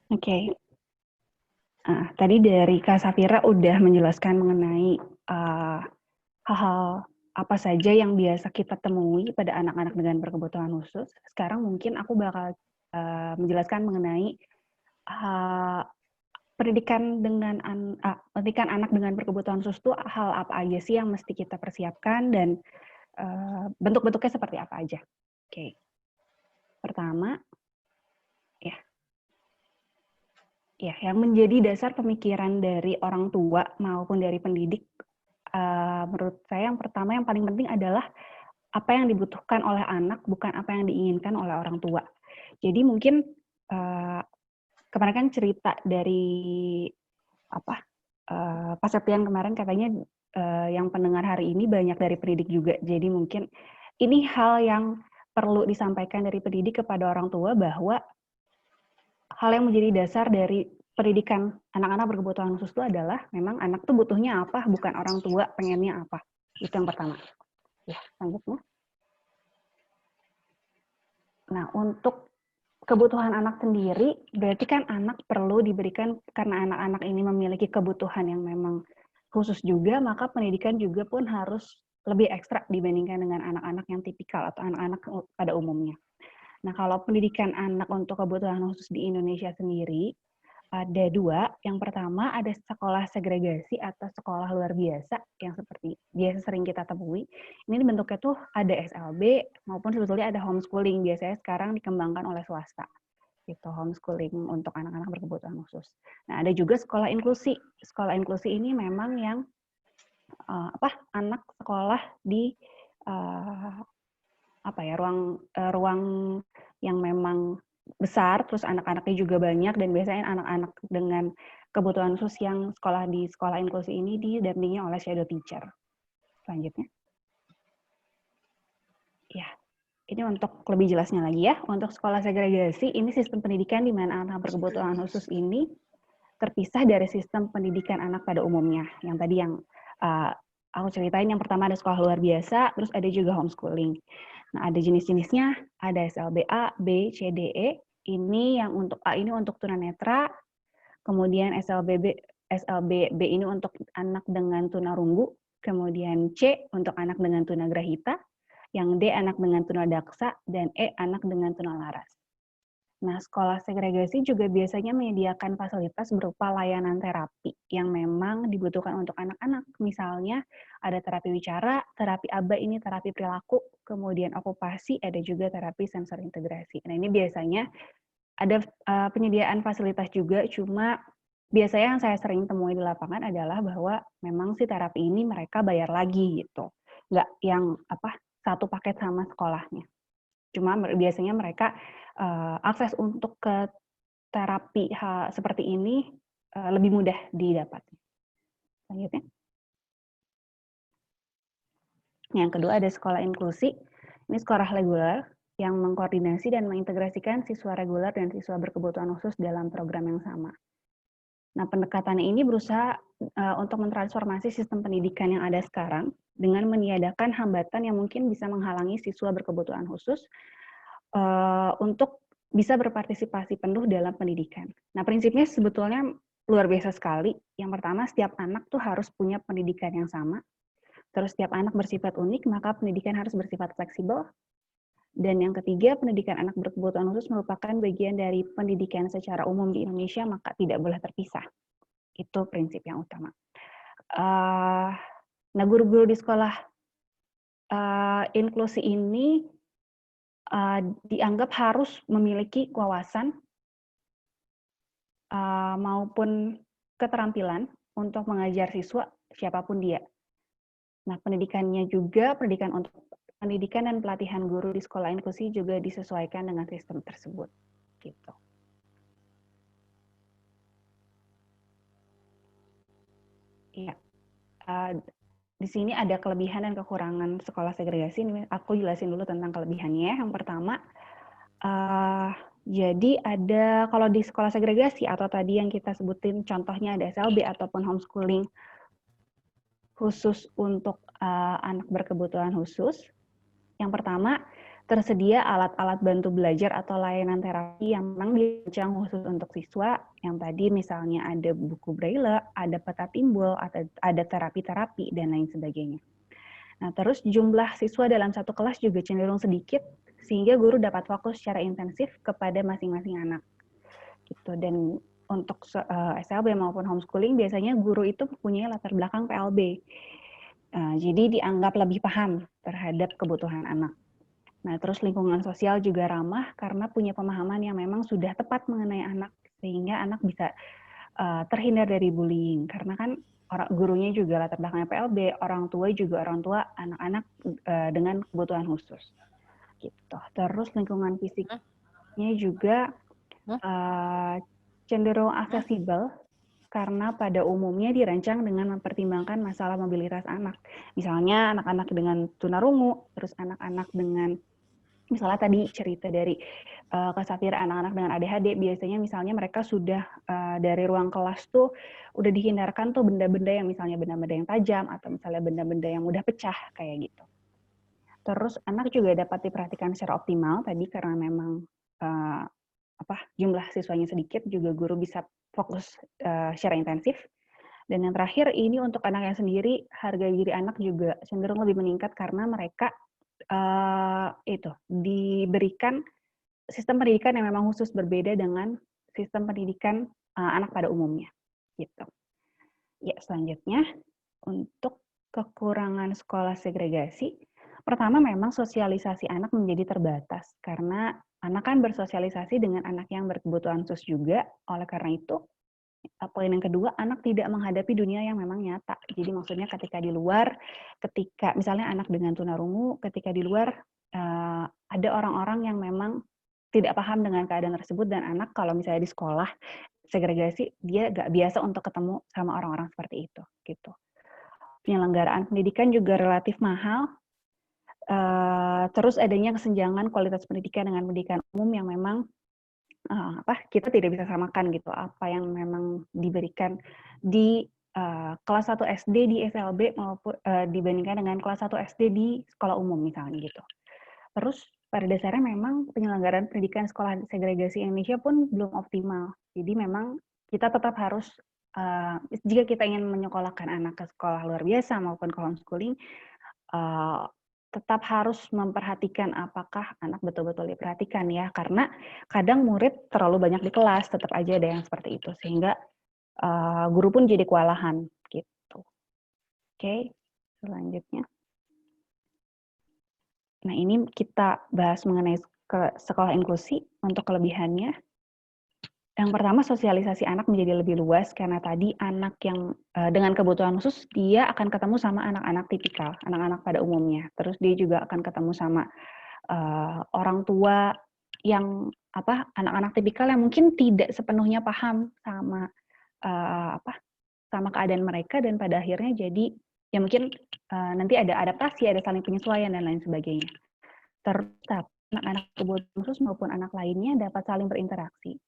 Speaker 2: Oke. Tadi dari Kak Safira udah menjelaskan mengenai hal-hal apa saja yang biasa kita temui pada anak-anak dengan berkebutuhan khusus. Sekarang mungkin aku bakal menjelaskan mengenai pendidikan anak dengan berkebutuhan khusus itu hal apa aja sih yang mesti kita persiapkan dan bentuk-bentuknya seperti apa aja. Oke. Pertama, yang menjadi dasar pemikiran dari orang tua maupun dari pendidik, menurut saya yang pertama yang paling penting adalah apa yang dibutuhkan oleh anak, bukan apa yang diinginkan oleh orang tua. Jadi mungkin kemarin kan cerita dari Pak Septian kemarin katanya yang pendengar hari ini banyak dari pendidik juga. Jadi mungkin ini hal yang perlu disampaikan dari pendidik kepada orang tua bahwa hal yang menjadi dasar dari pendidikan anak-anak berkebutuhan khusus itu adalah memang anak tuh butuhnya apa, bukan orang tua pengennya apa. Itu yang pertama. Ya, selanjutnya. Nah, untuk kebutuhan anak sendiri, berarti kan anak perlu diberikan, karena anak-anak ini memiliki kebutuhan yang memang khusus juga, maka pendidikan juga pun harus lebih ekstra dibandingkan dengan anak-anak yang tipikal atau anak-anak pada umumnya. Nah, kalau pendidikan anak untuk kebutuhan khusus di Indonesia sendiri,
Speaker 4: ada dua. Yang pertama ada sekolah segregasi atau sekolah luar biasa yang seperti biasa sering kita temui. Ini bentuknya tuh ada SLB maupun sebetulnya ada homeschooling. Biasanya sekarang dikembangkan oleh swasta. Itu homeschooling untuk anak-anak berkebutuhan khusus. Nah, ada juga sekolah inklusi. Sekolah inklusi ini memang yang anak sekolah di ruang yang memang besar, terus anak-anaknya juga banyak, dan biasanya anak-anak dengan kebutuhan khusus yang sekolah di sekolah inklusi ini didampingi oleh shadow teacher. Selanjutnya. Ya, ini untuk lebih jelasnya lagi ya. Untuk sekolah segregasi, ini sistem pendidikan di mana anak berkebutuhan khusus ini terpisah dari sistem pendidikan anak pada umumnya. Yang tadi yang aku ceritain, yang pertama ada sekolah luar biasa, terus ada juga homeschooling. Nah, ada jenis-jenisnya, ada SLB A, B, C, D, E. Ini yang untuk A ini untuk tunanetra, kemudian SLB B ini untuk anak dengan tunarunggu, kemudian C untuk anak dengan tunagrahita, yang D anak dengan tunadaksa, dan E anak dengan tunalaras. Nah, sekolah segregasi juga biasanya menyediakan fasilitas berupa layanan terapi yang memang dibutuhkan untuk anak-anak. Misalnya ada terapi bicara, terapi ABA ini terapi perilaku, kemudian okupasi, ada juga terapi sensor integrasi. Nah, ini biasanya ada penyediaan fasilitas juga, cuma biasanya yang saya sering temui di lapangan adalah bahwa memang si terapi ini mereka bayar lagi gitu. Nggak yang satu paket sama sekolahnya. Cuma biasanya mereka akses untuk ke terapi seperti ini lebih mudah didapat. Selanjutnya. Yang kedua ada sekolah inklusi. Ini sekolah reguler yang mengkoordinasi dan mengintegrasikan siswa reguler dan siswa berkebutuhan khusus dalam program yang sama. Nah, pendekatannya ini berusaha untuk mentransformasi sistem pendidikan yang ada sekarang dengan meniadakan hambatan yang mungkin bisa menghalangi siswa berkebutuhan khusus untuk bisa berpartisipasi penuh dalam pendidikan. Nah, prinsipnya sebetulnya luar biasa sekali. Yang pertama, setiap anak tuh harus punya pendidikan yang sama. Terus setiap anak bersifat unik, maka pendidikan harus bersifat fleksibel. Dan yang ketiga, pendidikan anak berkebutuhan khusus merupakan bagian dari pendidikan secara umum di Indonesia, maka tidak boleh terpisah. Itu prinsip yang utama. Nah, guru-guru di sekolah inklusi ini dianggap harus memiliki wawasan maupun keterampilan untuk mengajar siswa siapapun dia. Nah, pendidikannya juga, pendidikan dan pelatihan guru di sekolah inklusi juga disesuaikan dengan sistem tersebut. Gitu. Iya. Di sini ada kelebihan dan kekurangan sekolah segregasi. Aku jelasin dulu tentang kelebihannya. Yang pertama, jadi ada kalau di sekolah segregasi atau tadi yang kita sebutin contohnya ada SLB ataupun homeschooling khusus untuk anak berkebutuhan khusus. Yang pertama, tersedia alat-alat bantu belajar atau layanan terapi yang memang dirancang khusus untuk siswa. Yang tadi misalnya ada buku braille, ada peta timbul, ada terapi-terapi, dan lain sebagainya. Nah, terus jumlah siswa dalam satu kelas juga cenderung sedikit, sehingga guru dapat fokus secara intensif kepada masing-masing anak. Gitu. Dan untuk SLB maupun homeschooling, biasanya guru itu mempunyai latar belakang PLB. Jadi dianggap lebih paham terhadap kebutuhan anak. Nah, terus lingkungan sosial juga ramah karena punya pemahaman yang memang sudah tepat mengenai anak, sehingga anak bisa terhindar dari bullying. Karena kan gurunya juga latar belakangnya PLB, orang tua juga orang tua anak-anak dengan kebutuhan khusus. Gitu. Terus lingkungan fisiknya juga cenderung aksesibel karena pada umumnya dirancang dengan mempertimbangkan masalah mobilitas anak. Misalnya anak-anak dengan tunarungu, terus anak-anak dengan misalnya tadi cerita dari Kak Safira, anak-anak dengan ADHD, biasanya misalnya mereka sudah dari ruang kelas tuh udah dihindarkan tuh benda-benda yang misalnya benda-benda yang tajam atau misalnya benda-benda yang mudah pecah kayak gitu. Terus anak juga dapat diperhatikan secara optimal tadi karena memang jumlah siswanya sedikit, juga guru bisa fokus secara intensif. Dan yang terakhir ini untuk anaknya sendiri, harga diri anak juga cenderung lebih meningkat karena mereka diberikan sistem pendidikan yang memang khusus berbeda dengan sistem pendidikan anak pada umumnya. Gitu. Ya, selanjutnya untuk kekurangan sekolah segregasi, pertama memang sosialisasi anak menjadi terbatas karena anak kan bersosialisasi dengan anak yang berkebutuhan khusus juga. Oleh karena itu, poin yang kedua, anak tidak menghadapi dunia yang memang nyata. Jadi maksudnya ketika di luar, ketika misalnya anak dengan tunarungu, ketika di luar ada orang-orang yang memang tidak paham dengan keadaan tersebut, dan anak kalau misalnya di sekolah segregasi, dia gak biasa untuk ketemu sama orang-orang seperti itu. Gitu. Penyelenggaraan pendidikan juga relatif mahal. Terus adanya kesenjangan kualitas pendidikan dengan pendidikan umum yang memang kita tidak bisa samakan gitu apa yang memang diberikan di kelas 1 SD di FLB maupun dibandingkan dengan kelas 1 SD di sekolah umum misalnya gitu. Terus pada dasarnya memang penyelenggaraan pendidikan sekolah segregasi Indonesia pun belum optimal. Jadi memang kita tetap harus jika kita ingin menyekolahkan anak ke sekolah luar biasa maupun ke homeschooling, tetap harus memperhatikan apakah anak betul-betul diperhatikan ya, karena kadang murid terlalu banyak di kelas, tetap aja ada yang seperti itu, sehingga guru pun jadi kewalahan gitu. Oke, selanjutnya. Nah, ini kita bahas mengenai sekolah inklusi untuk kelebihannya. Yang pertama, sosialisasi anak menjadi lebih luas karena tadi anak yang dengan kebutuhan khusus dia akan ketemu sama anak-anak tipikal, anak-anak pada umumnya. Terus dia juga akan ketemu sama orang tua yang anak-anak tipikal yang mungkin tidak sepenuhnya paham sama sama keadaan mereka, dan pada akhirnya jadi ya mungkin nanti ada adaptasi, ada saling penyesuaian dan lain sebagainya. Terus anak-anak kebutuhan khusus maupun anak lainnya dapat saling berinteraksi.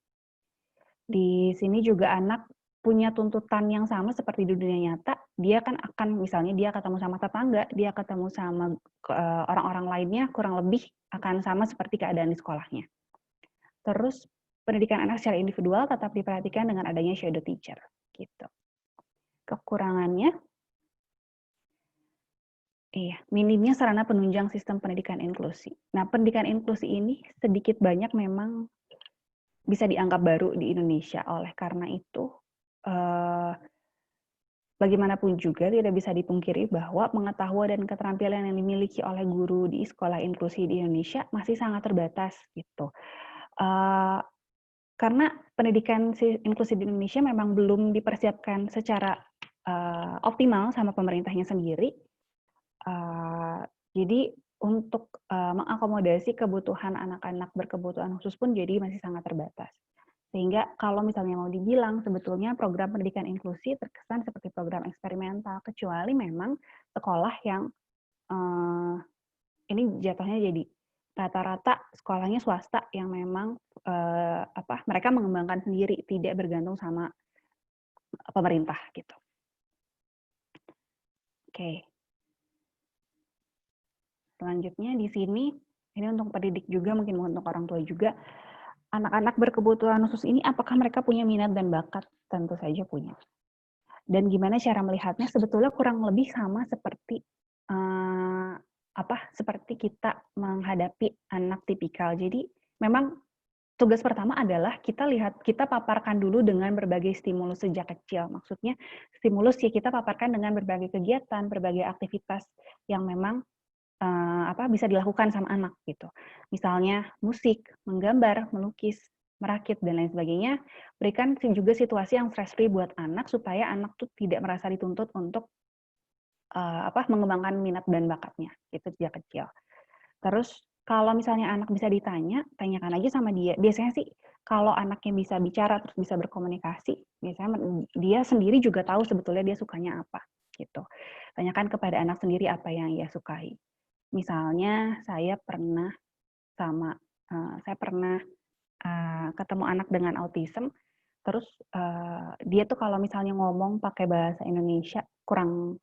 Speaker 4: Di sini juga anak punya tuntutan yang sama seperti di dunia nyata. Dia kan akan, misalnya dia ketemu sama tetangga, dia ketemu sama orang-orang lainnya, kurang lebih akan sama seperti keadaan di sekolahnya. Terus pendidikan anak secara individual tetap diperhatikan dengan adanya shadow teacher. Gitu. Kekurangannya, minimnya sarana penunjang sistem pendidikan inklusi. Nah, pendidikan inklusi ini sedikit banyak memang bisa dianggap baru di Indonesia. Oleh karena itu, bagaimanapun juga tidak bisa dipungkiri bahwa pengetahuan dan keterampilan yang dimiliki oleh guru di sekolah inklusi di Indonesia masih sangat terbatas gitu. Karena pendidikan inklusi di Indonesia memang belum dipersiapkan secara optimal sama pemerintahnya sendiri. Jadi untuk mengakomodasi kebutuhan anak-anak berkebutuhan khusus pun jadi masih sangat terbatas. Sehingga kalau misalnya mau dibilang sebetulnya program pendidikan inklusi terkesan seperti program eksperimental, kecuali memang sekolah yang ini jatuhnya jadi rata-rata sekolahnya swasta yang memang mereka mengembangkan sendiri, tidak bergantung sama pemerintah gitu. Oke. Selanjutnya di sini, ini untuk pendidik juga, mungkin untuk orang tua juga, anak-anak berkebutuhan khusus ini apakah mereka punya minat dan bakat? Tentu saja punya. Dan gimana cara melihatnya? Sebetulnya kurang lebih sama seperti seperti kita menghadapi anak tipikal. Jadi memang tugas pertama adalah kita paparkan dulu dengan berbagai stimulus sejak kecil. Maksudnya stimulus ya kita paparkan dengan berbagai kegiatan, berbagai aktivitas yang memang bisa dilakukan sama anak gitu. Misalnya musik, menggambar, melukis, merakit dan lain sebagainya. Berikan juga situasi yang stress-free buat anak supaya anak tuh tidak merasa dituntut untuk mengembangkan minat dan bakatnya itu sejak kecil. Terus kalau misalnya anak bisa ditanya, tanyakan aja sama dia. Biasanya sih kalau anaknya bisa bicara terus bisa berkomunikasi, biasanya dia sendiri juga tahu sebetulnya dia sukanya apa gitu. Tanyakan kepada anak sendiri apa yang ia sukai. Misalnya saya pernah ketemu anak dengan autism, terus dia tuh kalau misalnya ngomong pakai bahasa Indonesia kurang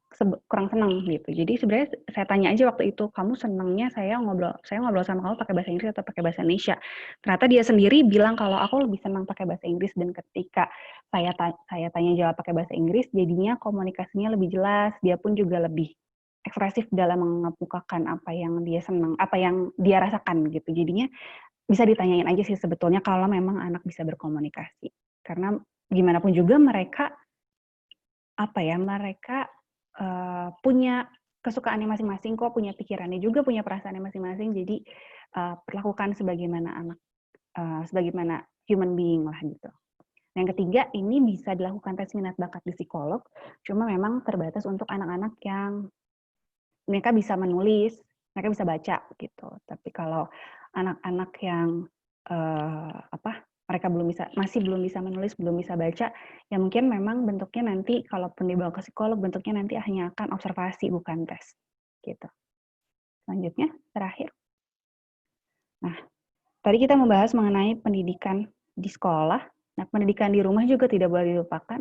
Speaker 4: senang gitu. Jadi sebenarnya saya tanya aja waktu itu, kamu senangnya saya ngobrol sama kamu pakai bahasa Inggris atau pakai bahasa Indonesia? Ternyata dia sendiri bilang kalau aku lebih senang pakai bahasa Inggris, dan ketika saya tanya jawab pakai bahasa Inggris, jadinya komunikasinya lebih jelas, dia pun juga lebih ekspresif dalam mengemukakan apa yang dia senang, apa yang dia rasakan gitu. Jadinya bisa ditanyain aja sih sebetulnya kalau memang anak bisa berkomunikasi. Karena gimana pun juga mereka punya kesukaannya masing-masing kok, punya pikirannya juga, punya perasaannya masing-masing. Jadi perlakukan sebagaimana sebagaimana human being lah gitu. Yang ketiga, ini bisa dilakukan tes minat bakat di psikolog, cuma memang terbatas untuk anak-anak yang mereka bisa menulis, mereka bisa baca gitu. Tapi kalau anak-anak yang mereka masih belum bisa menulis, belum bisa baca, ya mungkin memang bentuknya nanti kalaupun dibawa ke psikolog, bentuknya nanti hanya akan observasi bukan tes gitu. Selanjutnya, terakhir. Nah, tadi kita membahas mengenai pendidikan di sekolah. Nah, pendidikan di rumah juga tidak boleh dilupakan.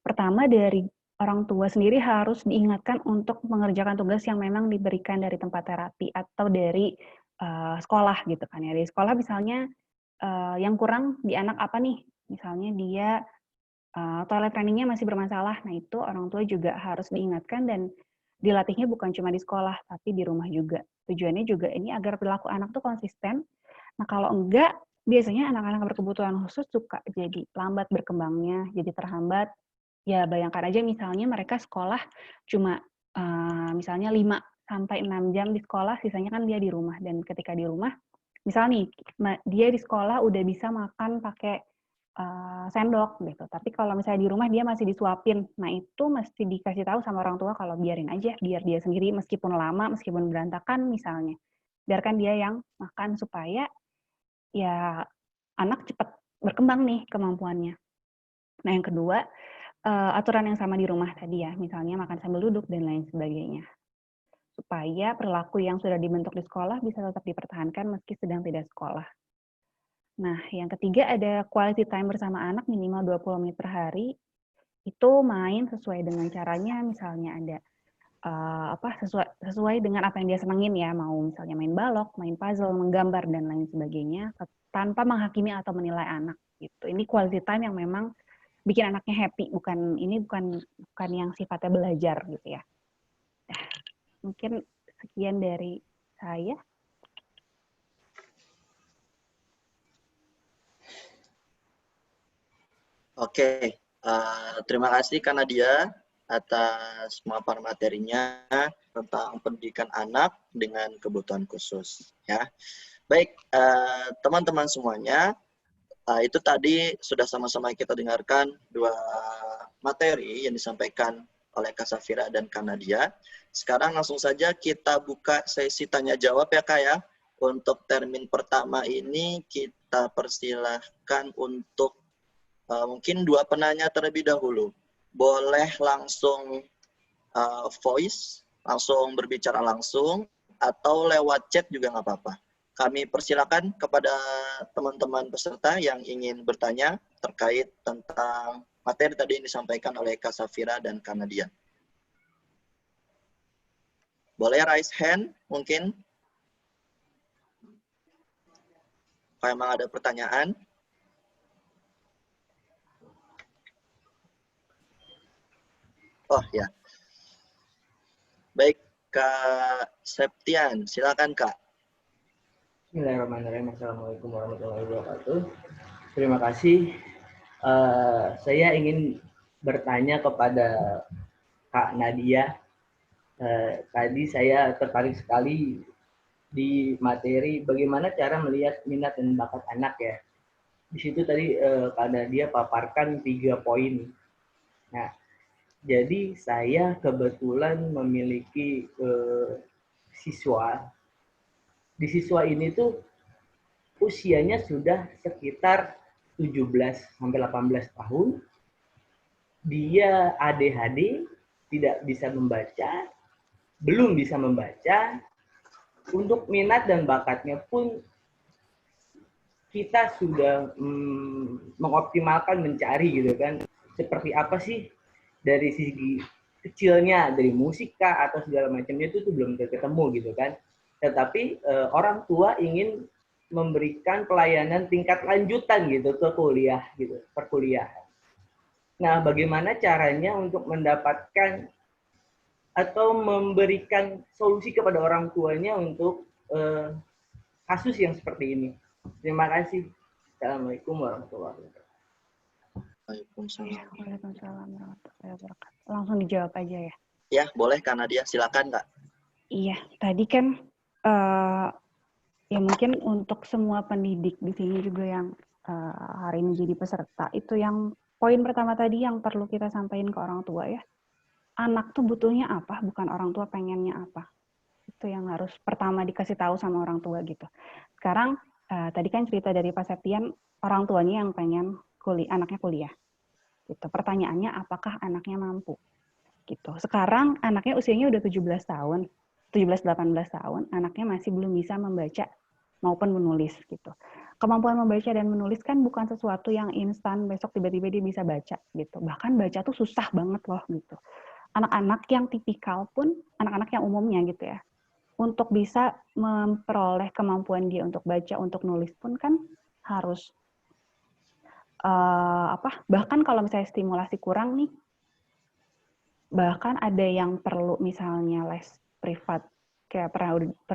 Speaker 4: Pertama, dari orang tua sendiri harus diingatkan untuk mengerjakan tugas yang memang diberikan dari tempat terapi atau dari sekolah gitu kan ya. Di sekolah misalnya yang kurang di anak apa nih? Misalnya dia toilet trainingnya masih bermasalah. Nah, itu orang tua juga harus diingatkan dan dilatihnya bukan cuma di sekolah, tapi di rumah juga. Tujuannya juga ini agar perilaku anak tuh konsisten. Nah, kalau enggak, biasanya anak-anak berkebutuhan khusus suka jadi lambat berkembangnya, jadi terhambat. Ya, bayangkan aja misalnya mereka sekolah cuma misalnya 5 sampai 6 jam di sekolah, sisanya kan dia di rumah. Dan ketika di rumah, misal nih, dia di sekolah udah bisa makan pakai sendok gitu. Tapi kalau misalnya di rumah dia masih disuapin. Nah, itu mesti dikasih tahu sama orang tua kalau biarin aja, biar dia sendiri meskipun lama, meskipun berantakan misalnya. Biarkan dia yang makan supaya ya anak cepat berkembang nih kemampuannya. Nah, yang kedua, aturan yang sama di rumah tadi ya, misalnya makan sambil duduk dan lain sebagainya. Supaya perilaku yang sudah dibentuk di sekolah bisa tetap dipertahankan meski sedang tidak sekolah. Nah, yang ketiga ada quality time bersama anak minimal 20 menit per hari. Itu main sesuai dengan caranya, misalnya ada sesuai dengan apa yang dia senengin ya, mau misalnya main balok, main puzzle, menggambar dan lain sebagainya, tanpa menghakimi atau menilai anak gitu. Ini quality time yang memang bikin anaknya happy, bukan yang sifatnya belajar gitu ya. Mungkin sekian dari saya.
Speaker 1: Oke, terima kasih Kak Nadia atas pemaparan materinya tentang pendidikan anak dengan kebutuhan khusus. Ya, baik teman-teman semuanya, itu tadi sudah sama-sama kita dengarkan 2 materi yang disampaikan oleh Kak Safira dan Kak Nadia. Sekarang langsung saja kita buka sesi tanya jawab ya Kak ya. Untuk termin pertama ini kita persilahkan untuk mungkin 2 penanya terlebih dahulu. Boleh langsung voice, langsung berbicara langsung, atau lewat chat juga nggak apa-apa. Kami persilakan kepada teman-teman peserta yang ingin bertanya terkait tentang materi tadi yang disampaikan oleh Kak Safira dan Kak Nadia. Boleh raise hand mungkin? Kalau memang ada pertanyaan. Oh ya. Baik, Kak Septian, silakan Kak.
Speaker 5: Bismillahirrahmanirrahim. Assalamualaikum warahmatullahi wabarakatuh. Terima kasih. Saya ingin bertanya kepada Kak Nadia. Tadi saya tertarik sekali di materi bagaimana cara melihat minat dan bakat anak ya. Di situ tadi Kak Nadia paparkan 3 poin. Nah, jadi saya kebetulan memiliki siswa. Di siswa ini tuh usianya sudah sekitar 17 sampai 18 tahun. Dia ADHD, tidak bisa membaca, belum bisa membaca. Untuk minat dan bakatnya pun kita sudah mengoptimalkan, mencari gitu kan. Seperti apa sih dari segi kecilnya, dari musika atau segala macamnya itu tuh belum ketemu gitu kan. Tetapi orang tua ingin memberikan pelayanan tingkat lanjutan gitu ke kuliah gitu, perkuliahan. Nah, bagaimana caranya untuk mendapatkan atau memberikan solusi kepada orang tuanya untuk kasus yang seperti ini? Terima kasih. Assalamualaikum warahmatullahi wabarakatuh.
Speaker 1: Waalaikumsalam.
Speaker 4: Waalaikumsalam warahmatullahi wabarakatuh. Langsung dijawab aja ya.
Speaker 1: Ya, boleh Kak Nadia, silakan Kak.
Speaker 4: Iya, tadi kan ya mungkin untuk semua pendidik di sini juga yang hari ini jadi peserta, itu yang poin pertama tadi yang perlu kita sampaikan ke orang tua ya. Anak tuh butuhnya apa, bukan orang tua pengennya apa. Itu yang harus pertama dikasih tahu sama orang tua gitu. Sekarang tadi kan cerita dari Pak Septian, orang tuanya yang pengen anaknya kuliah. Gitu. Pertanyaannya apakah anaknya mampu? Gitu. Sekarang anaknya usianya udah 17 tahun, 17-18 tahun, anaknya masih belum bisa membaca maupun menulis gitu. Kemampuan membaca dan menulis kan bukan sesuatu yang instan besok tiba-tiba dia bisa baca gitu. Bahkan baca tuh susah banget loh gitu. Anak-anak yang tipikal pun, anak-anak yang umumnya gitu ya, untuk bisa memperoleh kemampuan dia untuk baca, untuk nulis pun kan harus bahkan kalau misalnya stimulasi kurang nih, bahkan ada yang perlu misalnya les privat, kayak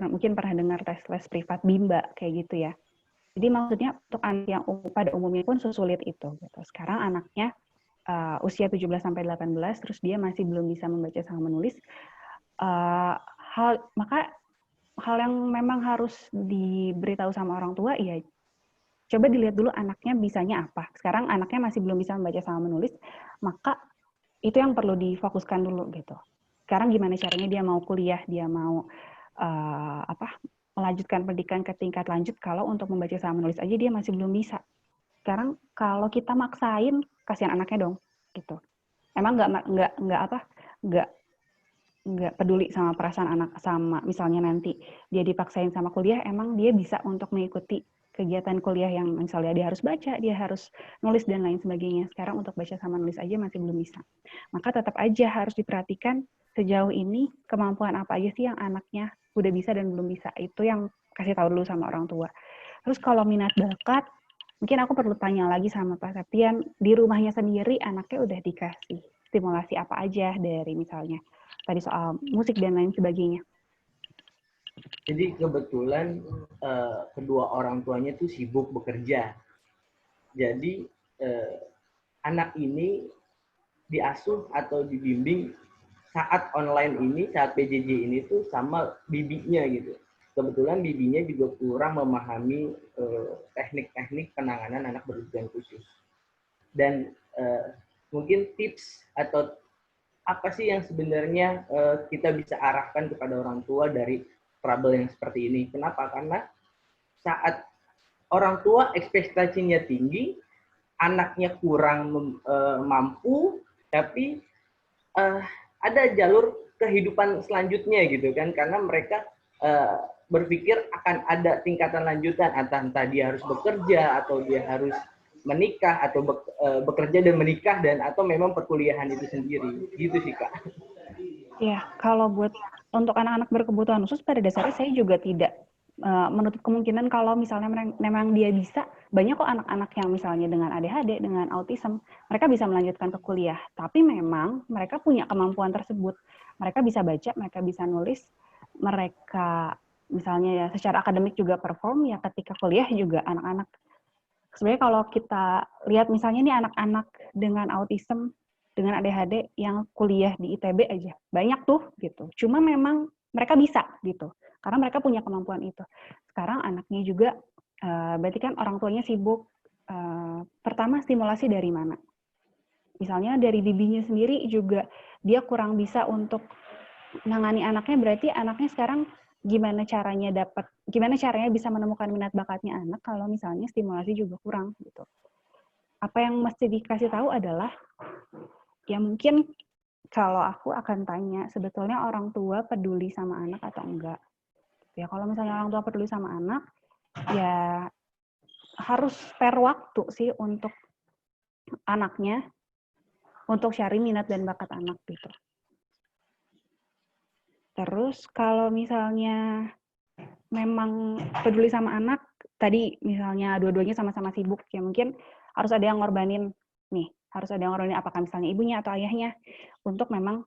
Speaker 4: mungkin pernah dengar les privat Bimba kayak gitu ya. Jadi maksudnya untuk anak yang pada umumnya pun sesulit itu gitu. Sekarang anaknya usia 17-18 terus dia masih belum bisa membaca sama menulis, maka hal yang memang harus diberitahu sama orang tua ya, coba dilihat dulu anaknya bisanya apa. Sekarang anaknya masih belum bisa membaca sama menulis, maka itu yang perlu difokuskan dulu gitu. Sekarang gimana caranya dia mau kuliah, dia mau melanjutkan pendidikan ke tingkat lanjut kalau untuk membaca sama menulis aja dia masih belum bisa. Sekarang kalau kita maksain, kasihan anaknya dong gitu. Emang nggak peduli sama perasaan anak, sama misalnya nanti dia dipaksain sama kuliah, emang dia bisa untuk mengikuti kegiatan kuliah yang misalnya dia harus baca, dia harus nulis dan lain sebagainya. Sekarang untuk baca sama nulis aja masih belum bisa. Maka tetap aja harus diperhatikan sejauh ini kemampuan apa aja sih yang anaknya udah bisa dan belum bisa. Itu yang kasih tahu dulu sama orang tua. Terus kalau minat bakat, mungkin aku perlu tanya lagi sama Pak Septian, di rumahnya sendiri anaknya udah dikasih stimulasi apa aja dari misalnya tadi soal musik dan lain sebagainya.
Speaker 5: Jadi kebetulan kedua orang tuanya tuh sibuk bekerja. Jadi anak ini diasuh atau dibimbing saat online ini, saat PJJ ini tuh sama bibinya gitu. Kebetulan bibinya juga kurang memahami teknik-teknik penanganan anak berkebutuhan khusus. Dan mungkin tips atau apa sih yang sebenarnya kita bisa arahkan kepada orang tua dari trouble yang seperti ini. Kenapa? Karena saat orang tua ekspektasinya tinggi, anaknya kurang mampu, tapi ada jalur kehidupan selanjutnya gitu kan, karena mereka berpikir akan ada tingkatan lanjutan, entah dia harus bekerja atau dia harus menikah atau bekerja dan menikah dan atau memang perkuliahan itu sendiri gitu sih Kak.
Speaker 4: Ya, kalau buat untuk anak-anak berkebutuhan khusus pada dasarnya saya juga tidak menutup kemungkinan kalau misalnya memang dia bisa, banyak kok anak-anak yang misalnya dengan ADHD, dengan autism, mereka bisa melanjutkan ke kuliah. Tapi memang mereka punya kemampuan tersebut. Mereka bisa baca, mereka bisa nulis, mereka misalnya ya secara akademik juga perform, ya ketika kuliah juga anak-anak. Sebenarnya kalau kita lihat misalnya nih anak-anak dengan autism, dengan ADHD yang kuliah di ITB aja, banyak tuh gitu. Cuma memang mereka bisa gitu, karena mereka punya kemampuan itu. Sekarang anaknya juga, berarti kan orang tuanya sibuk. Pertama stimulasi dari mana? Misalnya dari bibinya sendiri juga dia kurang bisa untuk menangani anaknya, berarti anaknya sekarang gimana caranya bisa menemukan minat bakatnya anak kalau misalnya stimulasi juga kurang gitu. Apa yang mesti dikasih tahu adalah ya mungkin kalau aku akan tanya sebetulnya orang tua peduli sama anak atau enggak. Ya kalau misalnya orang tua peduli sama anak ya harus spare waktu sih untuk anaknya, untuk sharing minat dan bakat anak gitu. Terus kalau misalnya memang peduli sama anak, tadi misalnya dua-duanya sama-sama sibuk, ya mungkin harus ada yang ngorbanin nih, harus ada yang ngorbanin apakah misalnya ibunya atau ayahnya untuk memang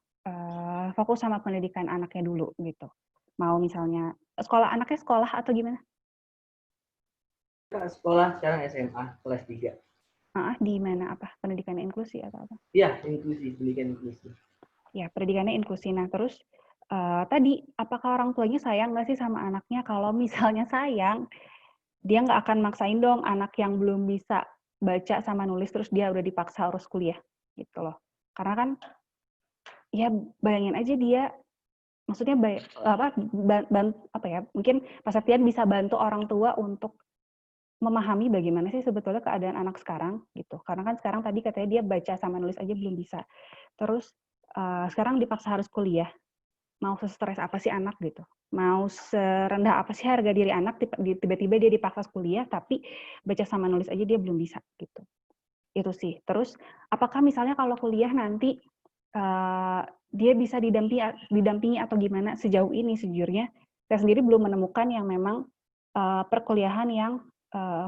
Speaker 4: fokus sama pendidikan anaknya dulu gitu. Mau misalnya anaknya sekolah atau gimana?
Speaker 5: Sekolah sekarang SMA kelas 3.
Speaker 4: Di mana apa? Pendidikan inklusi atau apa?
Speaker 5: Iya, inklusi, pendidikan inklusi.
Speaker 4: Ya, pendidikannya inklusi. Nah, terus tadi, apakah orang tuanya sayang nggak sih sama anaknya? Kalau misalnya sayang, dia nggak akan maksain dong anak yang belum bisa baca sama nulis, terus dia udah dipaksa harus kuliah, gitu loh. Karena kan, ya bayangin aja dia, maksudnya mungkin Pak Septian bisa bantu orang tua untuk memahami bagaimana sih sebetulnya keadaan anak sekarang gitu. Karena kan sekarang tadi katanya dia baca sama nulis aja belum bisa. Terus sekarang dipaksa harus kuliah. Mau stres apa sih anak gitu? Mau serendah apa sih harga diri anak tiba-tiba dia dipaksa kuliah tapi baca sama nulis aja dia belum bisa gitu. Itu sih. Terus apakah misalnya kalau kuliah nanti dia bisa didampingi atau gimana? Sejauh ini sejujurnya saya sendiri belum menemukan yang memang perkuliahan yang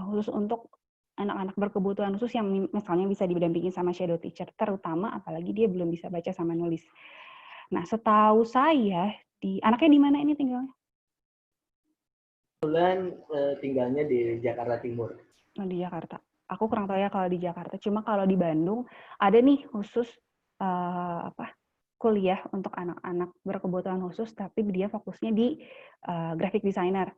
Speaker 4: khusus untuk anak-anak berkebutuhan khusus yang misalnya bisa didampingi sama shadow teacher, terutama apalagi dia belum bisa baca sama nulis. Nah, setahu saya, anaknya di mana ini tinggalnya?
Speaker 5: Kebetulan tinggalnya di Jakarta Timur.
Speaker 4: Oh, di Jakarta. Aku kurang tahu ya kalau di Jakarta. Cuma kalau di Bandung ada nih khusus kuliah untuk anak-anak berkebutuhan khusus, tapi dia fokusnya di graphic designer.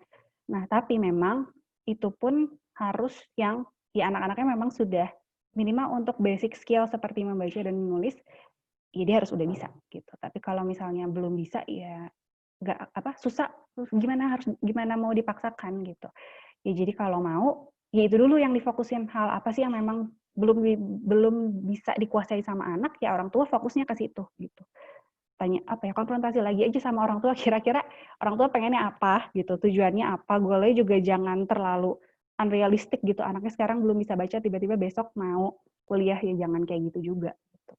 Speaker 4: Nah, tapi memang itu pun harus yang ya anak-anaknya memang sudah minimal untuk basic skill seperti membaca dan menulis, ya dia harus udah bisa gitu. Tapi kalau misalnya belum bisa ya nggak susah, gimana mau dipaksakan gitu. Ya jadi kalau mau ya itu dulu yang difokusin, hal apa sih yang memang belum bisa dikuasai sama anak, ya orang tua fokusnya ke situ gitu. Tanya konfrontasi lagi aja sama orang tua, kira-kira orang tua pengennya apa gitu, tujuannya apa. Goalnya juga jangan terlalu unrealistic gitu, anaknya sekarang belum bisa baca tiba-tiba besok mau kuliah, ya jangan kayak gitu juga gitu.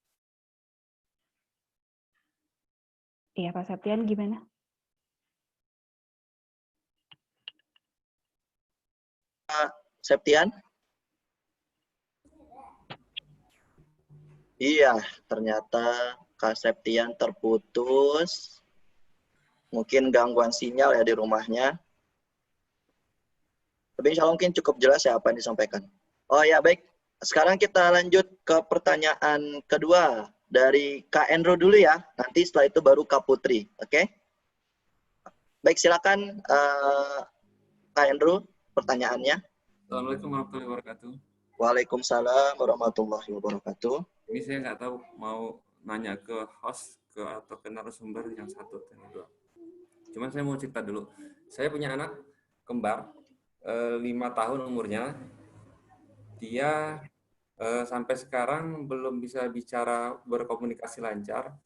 Speaker 4: Iya, Pak Septian gimana?
Speaker 1: Septian? Iya, ternyata Kak Septian terputus. Mungkin gangguan sinyal ya di rumahnya. Tapi insya Allah mungkin cukup jelas ya apa yang disampaikan. Oh ya, baik. Sekarang kita lanjut ke pertanyaan kedua dari Kak Endro dulu ya. Nanti setelah itu baru Kak Putri. Oke? Baik, silakan Kak Endro pertanyaannya.
Speaker 6: Assalamualaikum warahmatullahi wabarakatuh.
Speaker 1: Waalaikumsalam warahmatullahi wabarakatuh.
Speaker 6: Ini saya nggak tahu mau nanya ke host atau ke narasumber yang satu dan yang dua. Cuman saya mau cerita dulu. Saya punya anak kembar 5 tahun umurnya. Dia sampai sekarang belum bisa bicara, berkomunikasi lancar.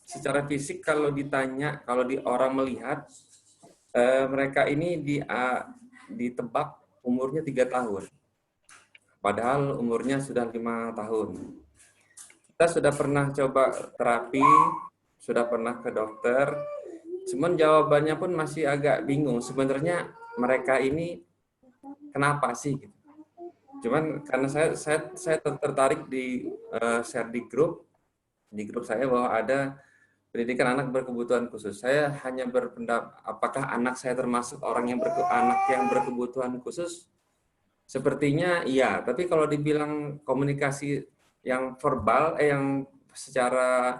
Speaker 6: Secara fisik kalau ditanya, kalau orang melihat, mereka ini ditebak umurnya 3 tahun. Padahal umurnya sudah 5 tahun. Kita sudah pernah coba terapi, sudah pernah ke dokter, cuman jawabannya pun masih agak bingung. Sebenarnya mereka ini kenapa sih? Cuman karena saya tertarik di share di grup saya bahwa ada pendidikan anak berkebutuhan khusus. Saya hanya berpendapat apakah anak saya termasuk orang yang anak yang berkebutuhan khusus? Sepertinya iya, tapi kalau dibilang komunikasi yang verbal, yang secara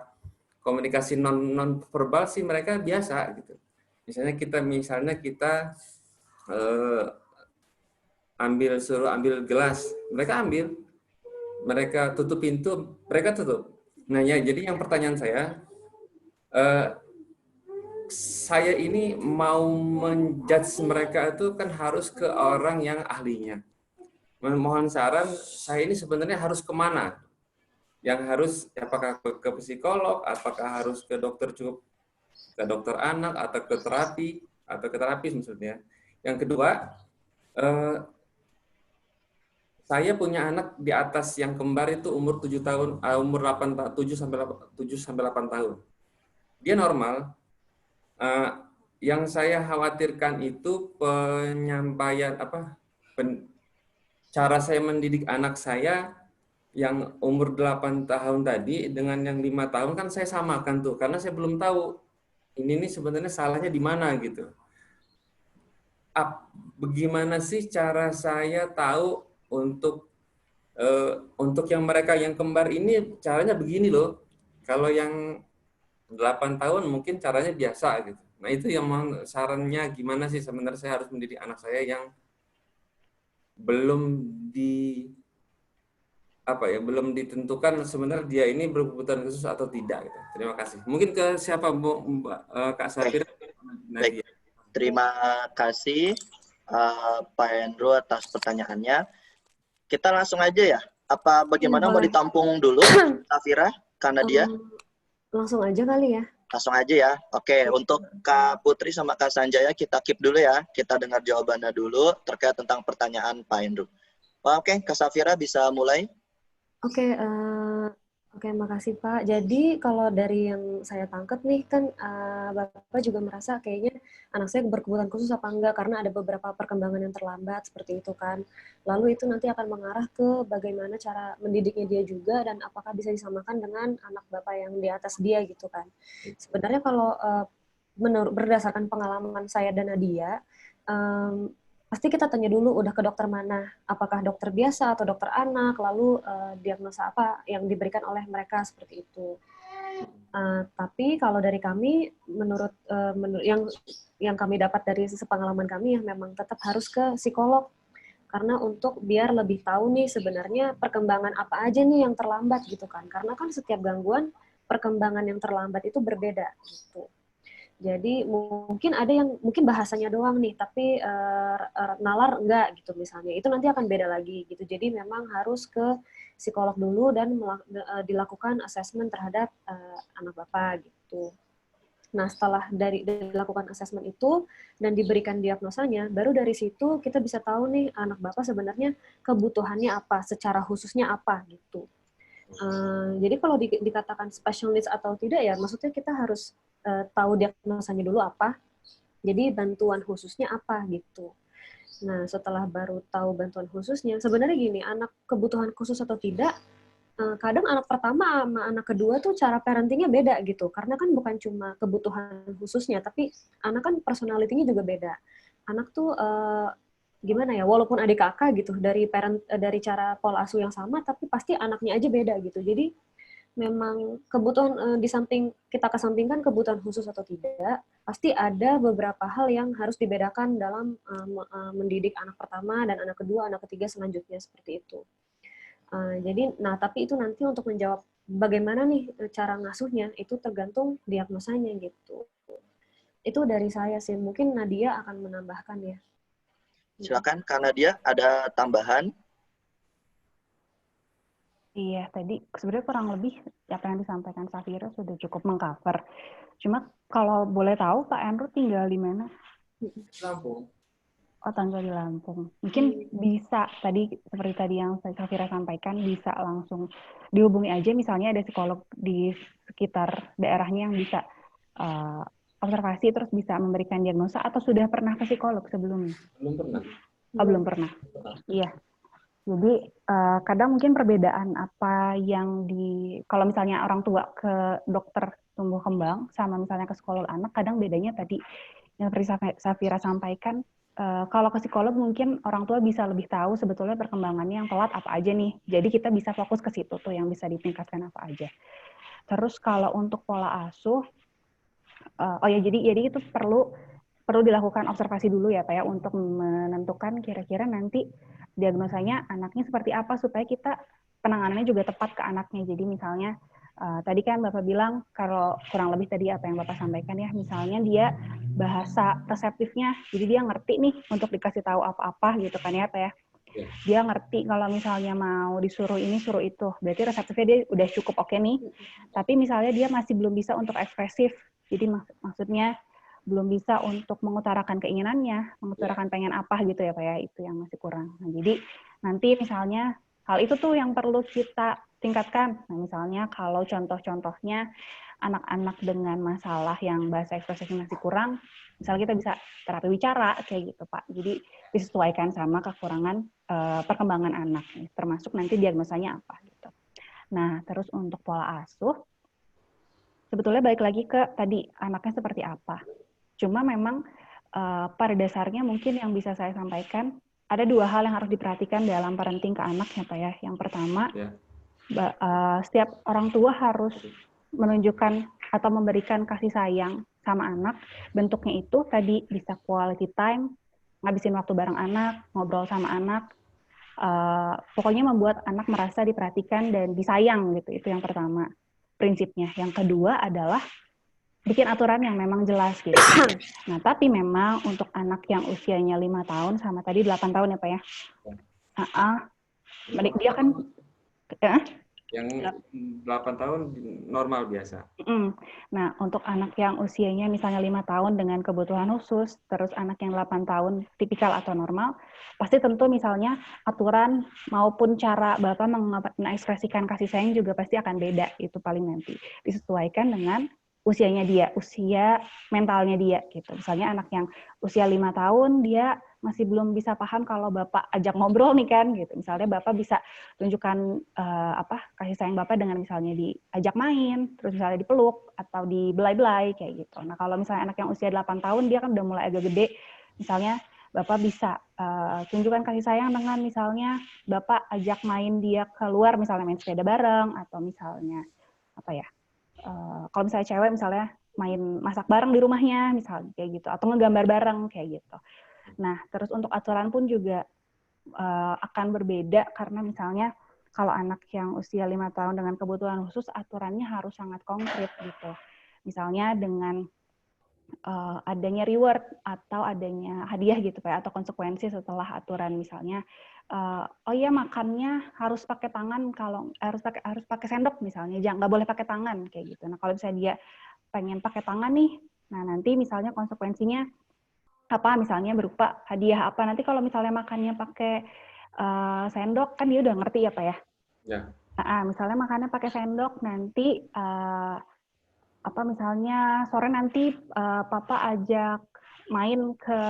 Speaker 6: komunikasi non verbal sih mereka biasa gitu. Misalnya kita suruh ambil gelas, mereka ambil, mereka tutup pintu, mereka tutup. Nah ya, jadi yang pertanyaan saya ini mau menjudge mereka itu kan harus ke orang yang ahlinya. Mohon saran, saya ini sebenarnya harus kemana? Yang harus, apakah ke psikolog, apakah harus ke dokter ke dokter anak, atau ke terapis maksudnya. Yang kedua, saya punya anak di atas yang kembar itu umur 7 tahun, umur 7 sampai 8 tahun. Dia normal. Yang saya khawatirkan itu penyampaian cara saya mendidik anak saya yang umur 8 tahun tadi dengan yang 5 tahun kan saya samakan tuh, karena saya belum tahu ini sebenarnya salahnya di mana gitu. Bagaimana sih cara saya tahu untuk Untuk yang mereka yang kembar ini caranya begini loh. Kalau yang 8 tahun mungkin caranya biasa gitu. Nah itu yang sarannya gimana sih sebenarnya saya harus mendidik anak saya yang belum belum ditentukan sebenarnya dia ini berkebutuhan khusus atau tidak gitu. Terima kasih. Mungkin ke siapa Kak Safira?
Speaker 1: Baik. Terima kasih Pak Hendro atas pertanyaannya. Kita langsung aja ya. Apa bagaimana mau
Speaker 2: boleh.
Speaker 1: ditampung dulu Safira karena dia?
Speaker 2: Langsung aja kali ya.
Speaker 1: Langsung aja ya. Oke, untuk Kak Putri sama Kak Sanjaya kita keep dulu ya. Kita dengar jawabannya dulu terkait tentang pertanyaan Pak Hendro. Oke, Kak Safira bisa mulai.
Speaker 2: Oke, makasih Pak. Jadi kalau dari yang saya tangkap nih kan Bapak juga merasa kayaknya anak saya berkebutuhan khusus apa enggak karena ada beberapa perkembangan yang terlambat seperti itu kan. Lalu itu nanti akan mengarah ke bagaimana cara mendidiknya dia juga dan apakah bisa disamakan dengan anak Bapak yang di atas dia gitu kan. Sebenarnya kalau berdasarkan pengalaman saya dan Nadia, pasti kita tanya dulu udah ke dokter mana, apakah dokter biasa atau dokter anak, lalu diagnosa apa yang diberikan oleh mereka seperti itu. Tapi kalau dari kami, menurut yang kami dapat dari pengalaman kami, yang memang tetap harus ke psikolog, karena untuk biar lebih tahu nih sebenarnya perkembangan apa aja nih yang terlambat gitu kan, karena kan setiap gangguan perkembangan yang terlambat itu berbeda gitu. Jadi mungkin ada yang mungkin bahasanya doang nih, tapi nalar enggak gitu misalnya. Itu nanti akan beda lagi gitu. Jadi memang harus ke psikolog dulu dan dilakukan assessment terhadap anak Bapak gitu. Nah, setelah dilakukan assessment itu dan diberikan diagnosanya, baru dari situ kita bisa tahu nih anak Bapak sebenarnya kebutuhannya apa, secara khususnya apa gitu. Jadi kalau dikatakan special needs atau tidak ya, maksudnya kita harus tahu diagnosanya dulu apa, jadi bantuan khususnya apa gitu. Nah, setelah baru tahu bantuan khususnya, sebenarnya gini, anak kebutuhan khusus atau tidak, kadang anak pertama sama anak kedua tuh cara parentingnya beda gitu, karena kan bukan cuma kebutuhan khususnya, tapi anak kan personality-nya juga beda. Anak tuh gimana ya, walaupun adik kakak gitu, dari cara pola asuh yang sama, tapi pasti anaknya aja beda gitu. Jadi memang kebutuhan di samping kita kesampingkan kebutuhan khusus atau tidak, pasti ada beberapa hal yang harus dibedakan dalam mendidik anak pertama dan anak kedua, anak ketiga selanjutnya seperti itu. Jadi, tapi itu nanti untuk menjawab bagaimana nih cara ngasuhnya itu tergantung diagnosanya gitu. Itu dari saya sih. Mungkin Nadia akan menambahkan ya.
Speaker 1: Silakan, karena dia ada tambahan.
Speaker 4: Iya, tadi sebenarnya kurang lebih apa yang disampaikan Safira sudah cukup mengcover. Cuma kalau boleh tahu Pak Andrew tinggal di mana?
Speaker 6: Lampung.
Speaker 4: Oh, tinggal di Lampung. Mungkin bisa tadi seperti tadi yang Safira sampaikan bisa langsung dihubungi aja, misalnya ada psikolog di sekitar daerahnya yang bisa observasi terus bisa memberikan diagnosa, atau sudah pernah ke psikolog sebelumnya?
Speaker 6: Belum pernah.
Speaker 4: Oh, belum pernah. Iya. Jadi kadang mungkin perbedaan apa yang kalau misalnya orang tua ke dokter tumbuh kembang sama misalnya ke psikolog anak, kadang bedanya tadi yang seperti Safira sampaikan, kalau ke psikolog mungkin orang tua bisa lebih tahu sebetulnya perkembangannya yang telat apa aja nih. Jadi kita bisa fokus ke situ tuh yang bisa ditingkatkan apa aja. Terus kalau untuk pola asuh, jadi itu perlu dilakukan observasi dulu ya Pak ya, untuk menentukan kira-kira nanti diagnosanya anaknya seperti apa supaya kita penanganannya juga tepat ke anaknya. Jadi misalnya tadi kan Bapak bilang kalau kurang lebih tadi apa yang Bapak sampaikan ya, misalnya dia bahasa reseptifnya, jadi dia ngerti nih untuk dikasih tahu apa-apa gitu kan ya Pak ya. Dia ngerti kalau misalnya mau disuruh ini suruh itu, berarti reseptifnya dia udah cukup oke nih. Tapi misalnya dia masih belum bisa untuk ekspresif, jadi maksudnya belum bisa untuk mengutarakan keinginannya, mengutarakan pengen apa gitu ya Pak ya, itu yang masih kurang. Nah, jadi nanti misalnya hal itu tuh yang perlu kita tingkatkan. Nah, misalnya kalau contoh-contohnya anak-anak dengan masalah yang bahasa ekspresifnya masih kurang, misalnya kita bisa terapi bicara kayak gitu Pak. Jadi disesuaikan sama kekurangan perkembangan anak, termasuk nanti diagnosanya apa gitu. Nah, terus untuk pola asuh, sebetulnya balik lagi ke tadi anaknya seperti apa. Cuma memang pada dasarnya mungkin yang bisa saya sampaikan, ada 2 hal yang harus diperhatikan dalam parenting ke anak ya Pak ya. Yang pertama,
Speaker 6: Ya.
Speaker 4: setiap orang tua harus menunjukkan atau memberikan kasih sayang sama anak. Bentuknya itu tadi bisa quality time, ngabisin waktu bareng anak, ngobrol sama anak, pokoknya membuat anak merasa diperhatikan dan disayang gitu. Itu yang pertama prinsipnya. Yang kedua adalah bikin aturan yang memang jelas gitu. Nah, tapi memang untuk anak yang usianya 5 tahun sama tadi 8 tahun ya Pak ya. Dia kan
Speaker 6: Yang 8 tahun normal biasa.
Speaker 4: Nah, untuk anak yang usianya misalnya 5 tahun dengan kebutuhan khusus, terus anak yang 8 tahun tipikal atau normal, pasti tentu misalnya aturan maupun cara Bapak mengekspresikan kasih sayang juga pasti akan beda, itu paling nanti. Disesuaikan dengan usianya dia, usia mentalnya dia gitu. Misalnya anak yang usia 5 tahun, dia masih belum bisa paham kalau Bapak ajak ngobrol nih kan gitu. Misalnya Bapak bisa tunjukkan kasih sayang Bapak dengan misalnya diajak main, terus misalnya dipeluk atau dibelai-belai kayak gitu. Nah, kalau misalnya anak yang usia 8 tahun dia kan udah mulai agak gede, misalnya Bapak bisa tunjukkan kasih sayang dengan misalnya Bapak ajak main dia keluar, misalnya main sepeda bareng atau misalnya kalau misalnya cewek misalnya main masak bareng di rumahnya misalnya kayak gitu, atau ngegambar bareng kayak gitu. Nah, terus untuk aturan pun juga akan berbeda karena misalnya kalau anak yang usia 5 tahun dengan kebutuhan khusus, aturannya harus sangat konkret gitu. Misalnya dengan adanya reward atau adanya hadiah gitu Pak, atau konsekuensi setelah aturan misalnya, oh iya makannya harus pakai tangan, kalau harus pakai sendok misalnya, nggak boleh pakai tangan kayak gitu. Nah, kalau misalnya dia pengen pakai tangan nih, nah nanti misalnya konsekuensinya apa, misalnya berupa hadiah apa. Nanti kalau misalnya makannya pakai sendok, kan dia udah ngerti ya Pak ya.
Speaker 6: Ya.
Speaker 4: Misalnya makannya pakai sendok, nanti misalnya sore nanti Papa ajak main ke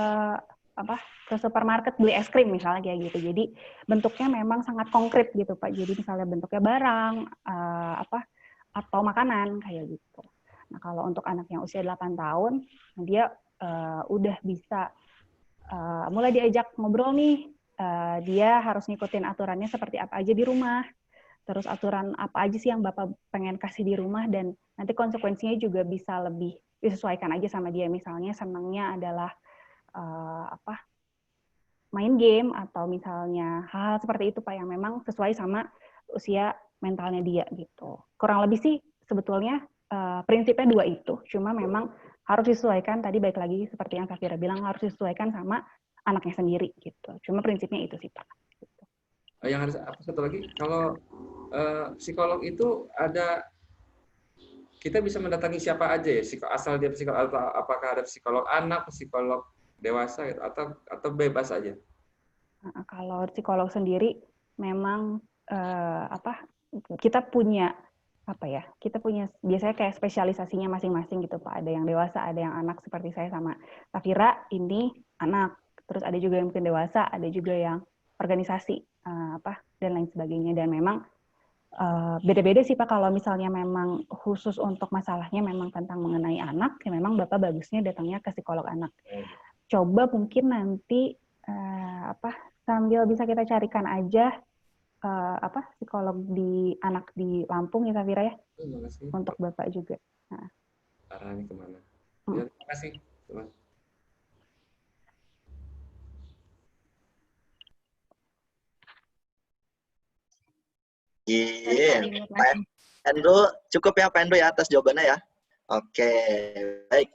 Speaker 4: supermarket beli es krim misalnya kayak gitu. Jadi bentuknya memang sangat konkret gitu Pak. Jadi misalnya bentuknya barang atau makanan kayak gitu. Nah, kalau untuk anak yang usia 8 tahun, dia udah bisa mulai diajak ngobrol nih, dia harus ngikutin aturannya seperti apa aja di rumah, terus aturan apa aja sih yang Bapak pengen kasih di rumah, dan nanti konsekuensinya juga bisa lebih disesuaikan aja sama dia. Misalnya senangnya adalah main game, atau misalnya hal-hal seperti itu Pak, yang memang sesuai sama usia mentalnya dia gitu. Kurang lebih sih sebetulnya prinsipnya 2 itu, cuma memang harus disesuaikan, tadi baik lagi seperti yang Safira bilang, harus disesuaikan sama anaknya sendiri gitu. Cuma prinsipnya itu sih Pak. Gitu.
Speaker 6: Yang harus satu lagi, kalau psikolog itu kita bisa mendatangi siapa aja ya, asal dia psikolog, atau apakah ada psikolog anak, psikolog dewasa gitu, atau bebas aja?
Speaker 4: Nah, kalau psikolog sendiri memang kita punya kita punya biasanya kayak spesialisasinya masing-masing gitu Pak. Ada yang dewasa, ada yang anak, seperti saya sama Safira ini anak, terus ada juga yang mungkin dewasa, ada juga yang organisasi dan lain sebagainya. Dan memang beda-beda sih Pak. Kalau misalnya memang khusus untuk masalahnya memang tentang mengenai anak, ya memang Bapak bagusnya datangnya ke psikolog anak. Coba mungkin nanti sambil bisa kita carikan aja psikolog di anak di Lampung ya Safira ya, untuk Bapak juga. Nah.
Speaker 6: Arahnya kemana? Ya, terima kasih.
Speaker 1: Iya, Pak Andrew, cukup ya Pak Andrew ya atas jawabannya ya. Oke, baik.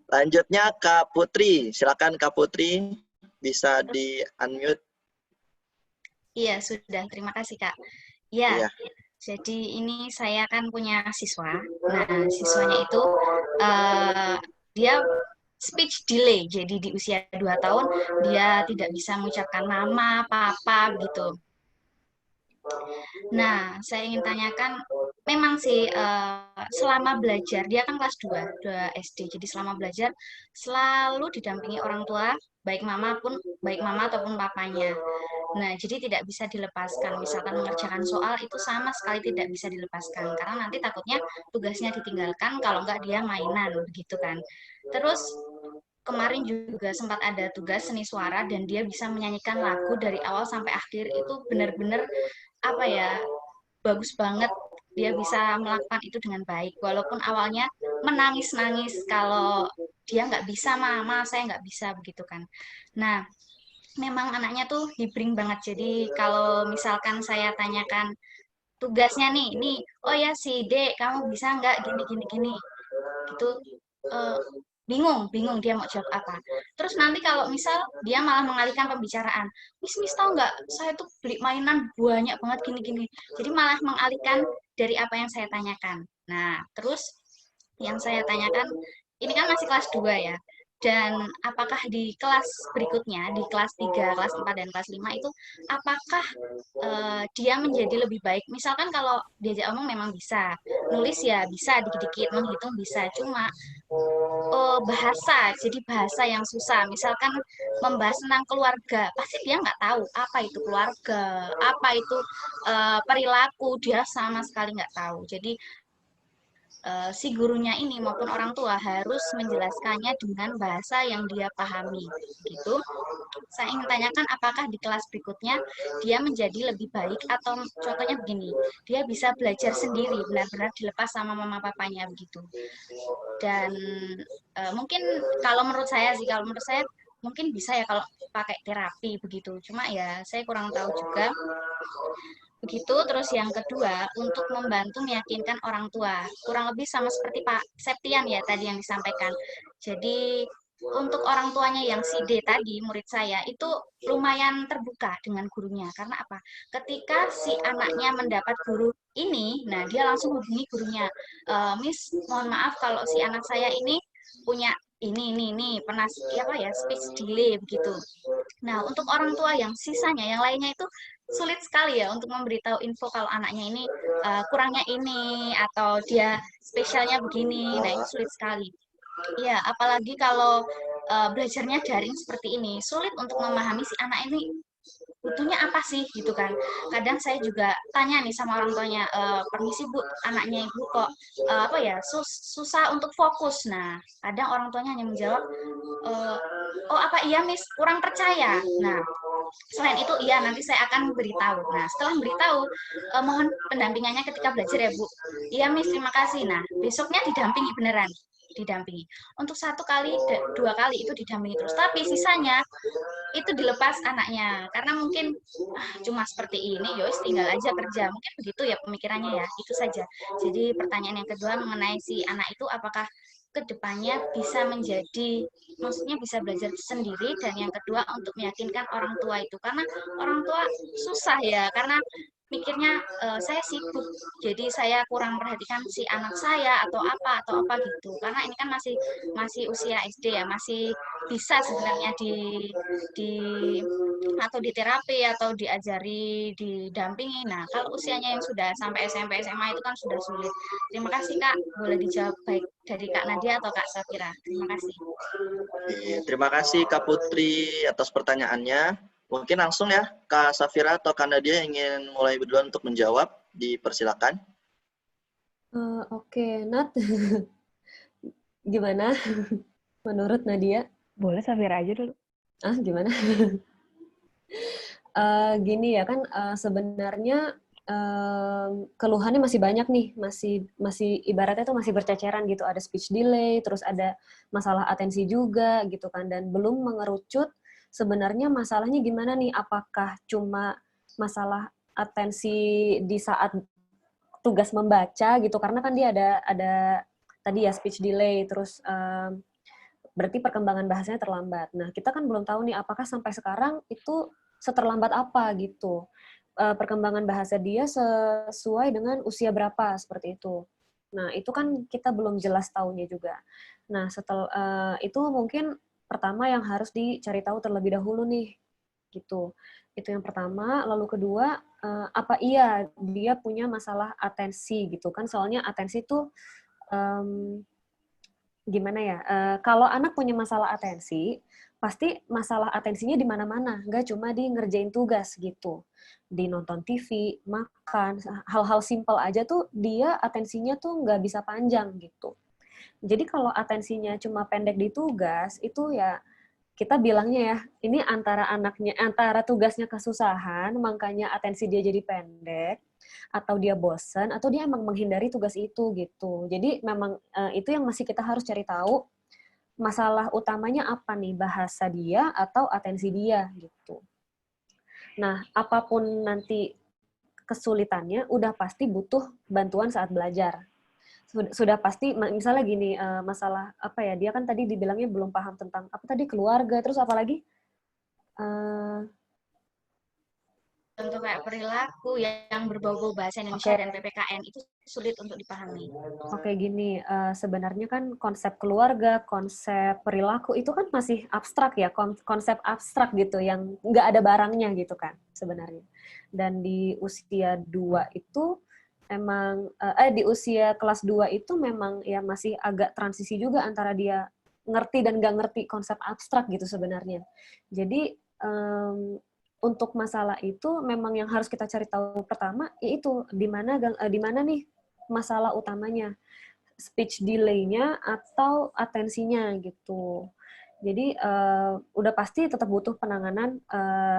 Speaker 1: Lanjutnya Kak Putri, silakan Kak Putri, bisa di unmute.
Speaker 3: Iya, sudah. Terima kasih, Kak. Ya,
Speaker 1: Iya.
Speaker 3: Jadi ini saya kan punya siswa. Nah, siswanya itu dia speech delay. Jadi di usia 2 tahun dia tidak bisa mengucapkan nama, papa gitu. Nah, saya ingin tanyakan, memang sih selama belajar, dia kan kelas 2 SD, jadi selama belajar selalu didampingi orang tua, baik mama ataupun papanya. Nah, jadi tidak bisa dilepaskan. Misalkan mengerjakan soal itu sama sekali tidak bisa dilepaskan, karena nanti takutnya tugasnya ditinggalkan kalau enggak dia mainan, begitu kan. Terus kemarin juga sempat ada tugas seni suara dan dia bisa menyanyikan lagu dari awal sampai akhir. Itu benar-benar apa ya, bagus banget. Dia bisa melakukan itu dengan baik. Walaupun awalnya menangis-nangis kalau dia nggak bisa, mama saya nggak bisa begitu kan. Nah, memang anaknya tuh hibring banget. Jadi kalau misalkan saya tanyakan tugasnya nih, oh ya si D, kamu bisa nggak gini gini gini, gitu, eh, bingung dia mau jawab apa. Terus nanti kalau misal dia malah mengalihkan pembicaraan, Miss tahu nggak, saya tuh beli mainan banyak banget gini gini. Jadi malah mengalihkan dari apa yang saya tanyakan. Nah, terus yang saya tanyakan, ini kan masih kelas 2 ya. Dan apakah di kelas berikutnya, di kelas 3, kelas 4, dan kelas 5 itu, apakah dia menjadi lebih baik? Misalkan kalau diajak omong memang bisa, nulis ya bisa dikit-dikit, menghitung bisa, cuma bahasa, jadi bahasa yang susah. Misalkan membahas tentang keluarga, pasti dia nggak tahu apa itu keluarga, apa itu perilaku, dia sama sekali nggak tahu. Jadi si gurunya ini maupun orang tua harus menjelaskannya dengan bahasa yang dia pahami. Gitu. Saya ingin tanyakan apakah di kelas berikutnya dia menjadi lebih baik atau contohnya begini, dia bisa belajar sendiri, benar-benar dilepas sama mama papanya begitu. Dan mungkin kalau menurut saya mungkin bisa ya kalau pakai terapi begitu. Cuma ya saya kurang tahu juga. Begitu. Terus yang kedua, untuk membantu meyakinkan orang tua. Kurang lebih sama seperti Pak Septian ya tadi yang disampaikan. Jadi untuk orang tuanya yang si D tadi, murid saya, itu lumayan terbuka dengan gurunya. Karena apa? Ketika si anaknya mendapat guru ini, nah dia langsung hubungi gurunya. Miss, mohon maaf kalau si anak saya ini punya ini, pernah apa ya, speech delay begitu. Nah, untuk orang tua yang sisanya, yang lainnya itu sulit sekali ya untuk memberitahu info kalau anaknya ini kurangnya ini atau dia spesialnya begini. Nah, itu sulit sekali. Ya, apalagi kalau belajarnya daring seperti ini, sulit untuk memahami si anak ini butuhnya apa sih gitu kan. Kadang saya juga tanya nih sama orang tuanya, permisi Bu, anaknya Ibu kok apa ya, susah untuk fokus. Nah, kadang orang tuanya hanya menjawab, oh apa iya Miss, kurang percaya. Nah, selain itu iya nanti saya akan beritahu. Nah, setelah beritahu, mohon pendampingannya ketika belajar ya Bu. Iya Miss, terima kasih. Nah, besoknya didampingi beneran, didampingi. Untuk 1 kali, 2 kali itu didampingi terus. Tapi sisanya itu dilepas anaknya. Karena mungkin cuma seperti ini, yos tinggal aja kerja. Mungkin begitu ya pemikirannya ya. Itu saja. Jadi pertanyaan yang kedua mengenai si anak itu apakah kedepannya bisa menjadi, maksudnya bisa belajar sendiri, dan yang kedua untuk meyakinkan orang tua itu, karena orang tua susah ya, karena mikirnya saya sibuk, jadi saya kurang perhatikan si anak saya atau apa gitu, karena ini kan masih usia SD ya, masih bisa sebenarnya di atau di terapi atau diajari, didampingi. Nah, kalau usianya yang sudah sampai SMP SMA itu kan sudah sulit. Terima kasih Kak, boleh dijawab baik dari Kak Nadia atau Kak Safira. Terima kasih.
Speaker 1: Terima kasih Kak Putri atas pertanyaannya. Mungkin langsung ya Kak Safira atau Kak Nadia ingin mulai duluan untuk menjawab, dipersilakan.
Speaker 2: Oke, Nat. Gimana menurut Nadia?
Speaker 4: Boleh Safira aja dulu.
Speaker 2: Gimana? Gini ya kan, sebenarnya keluhannya masih banyak nih, masih ibaratnya tuh masih berceceran gitu, ada speech delay, terus ada masalah atensi juga gitu kan, dan belum mengerucut sebenarnya masalahnya gimana nih, apakah cuma masalah atensi di saat tugas membaca gitu, karena kan dia ada tadi ya speech delay, terus berarti perkembangan bahasanya terlambat. Nah, kita kan belum tahu nih apakah sampai sekarang itu seterlambat apa gitu. Perkembangan bahasa dia sesuai dengan usia berapa, seperti itu. Nah, itu kan kita belum jelas tahunya juga. Nah, setelah itu mungkin pertama yang harus dicari tahu terlebih dahulu nih, gitu. Itu yang pertama. Lalu kedua, apa iya dia punya masalah atensi gitu kan? Soalnya atensi itu gimana ya? Kalau anak punya masalah atensi, pasti masalah atensinya di mana-mana, nggak cuma di ngerjain tugas gitu. Di nonton TV, makan, hal-hal simpel aja tuh dia atensinya tuh nggak bisa panjang gitu. Jadi kalau atensinya cuma pendek di tugas, itu ya kita bilangnya ya, ini antara tugasnya kesusahan, makanya atensi dia jadi pendek, atau dia bosan, atau dia emang menghindari tugas itu gitu. Jadi memang itu yang masih kita harus cari tahu masalah utamanya apa nih, bahasa dia atau atensi dia gitu. Nah, apapun nanti kesulitannya, udah pasti butuh bantuan saat belajar. Sudah pasti, misalnya gini, masalah apa ya, dia kan tadi dibilangnya belum paham tentang apa tadi, keluarga, terus apa lagi?
Speaker 3: Contoh kayak perilaku yang berbau-bau bahasa Indonesia dan PPKN itu sulit untuk dipahami.
Speaker 2: Oke, gini, sebenarnya kan konsep keluarga, konsep perilaku itu kan masih abstrak ya, konsep abstrak gitu, yang nggak ada barangnya gitu kan sebenarnya. Dan di usia 2 itu emang, di usia kelas 2 itu memang ya masih agak transisi juga antara dia ngerti dan nggak ngerti konsep abstrak gitu sebenarnya. Jadi, untuk masalah itu memang yang harus kita cari tahu pertama, yaitu di mana nih masalah utamanya, speech delay-nya atau atensinya gitu. Jadi udah pasti tetap butuh penanganan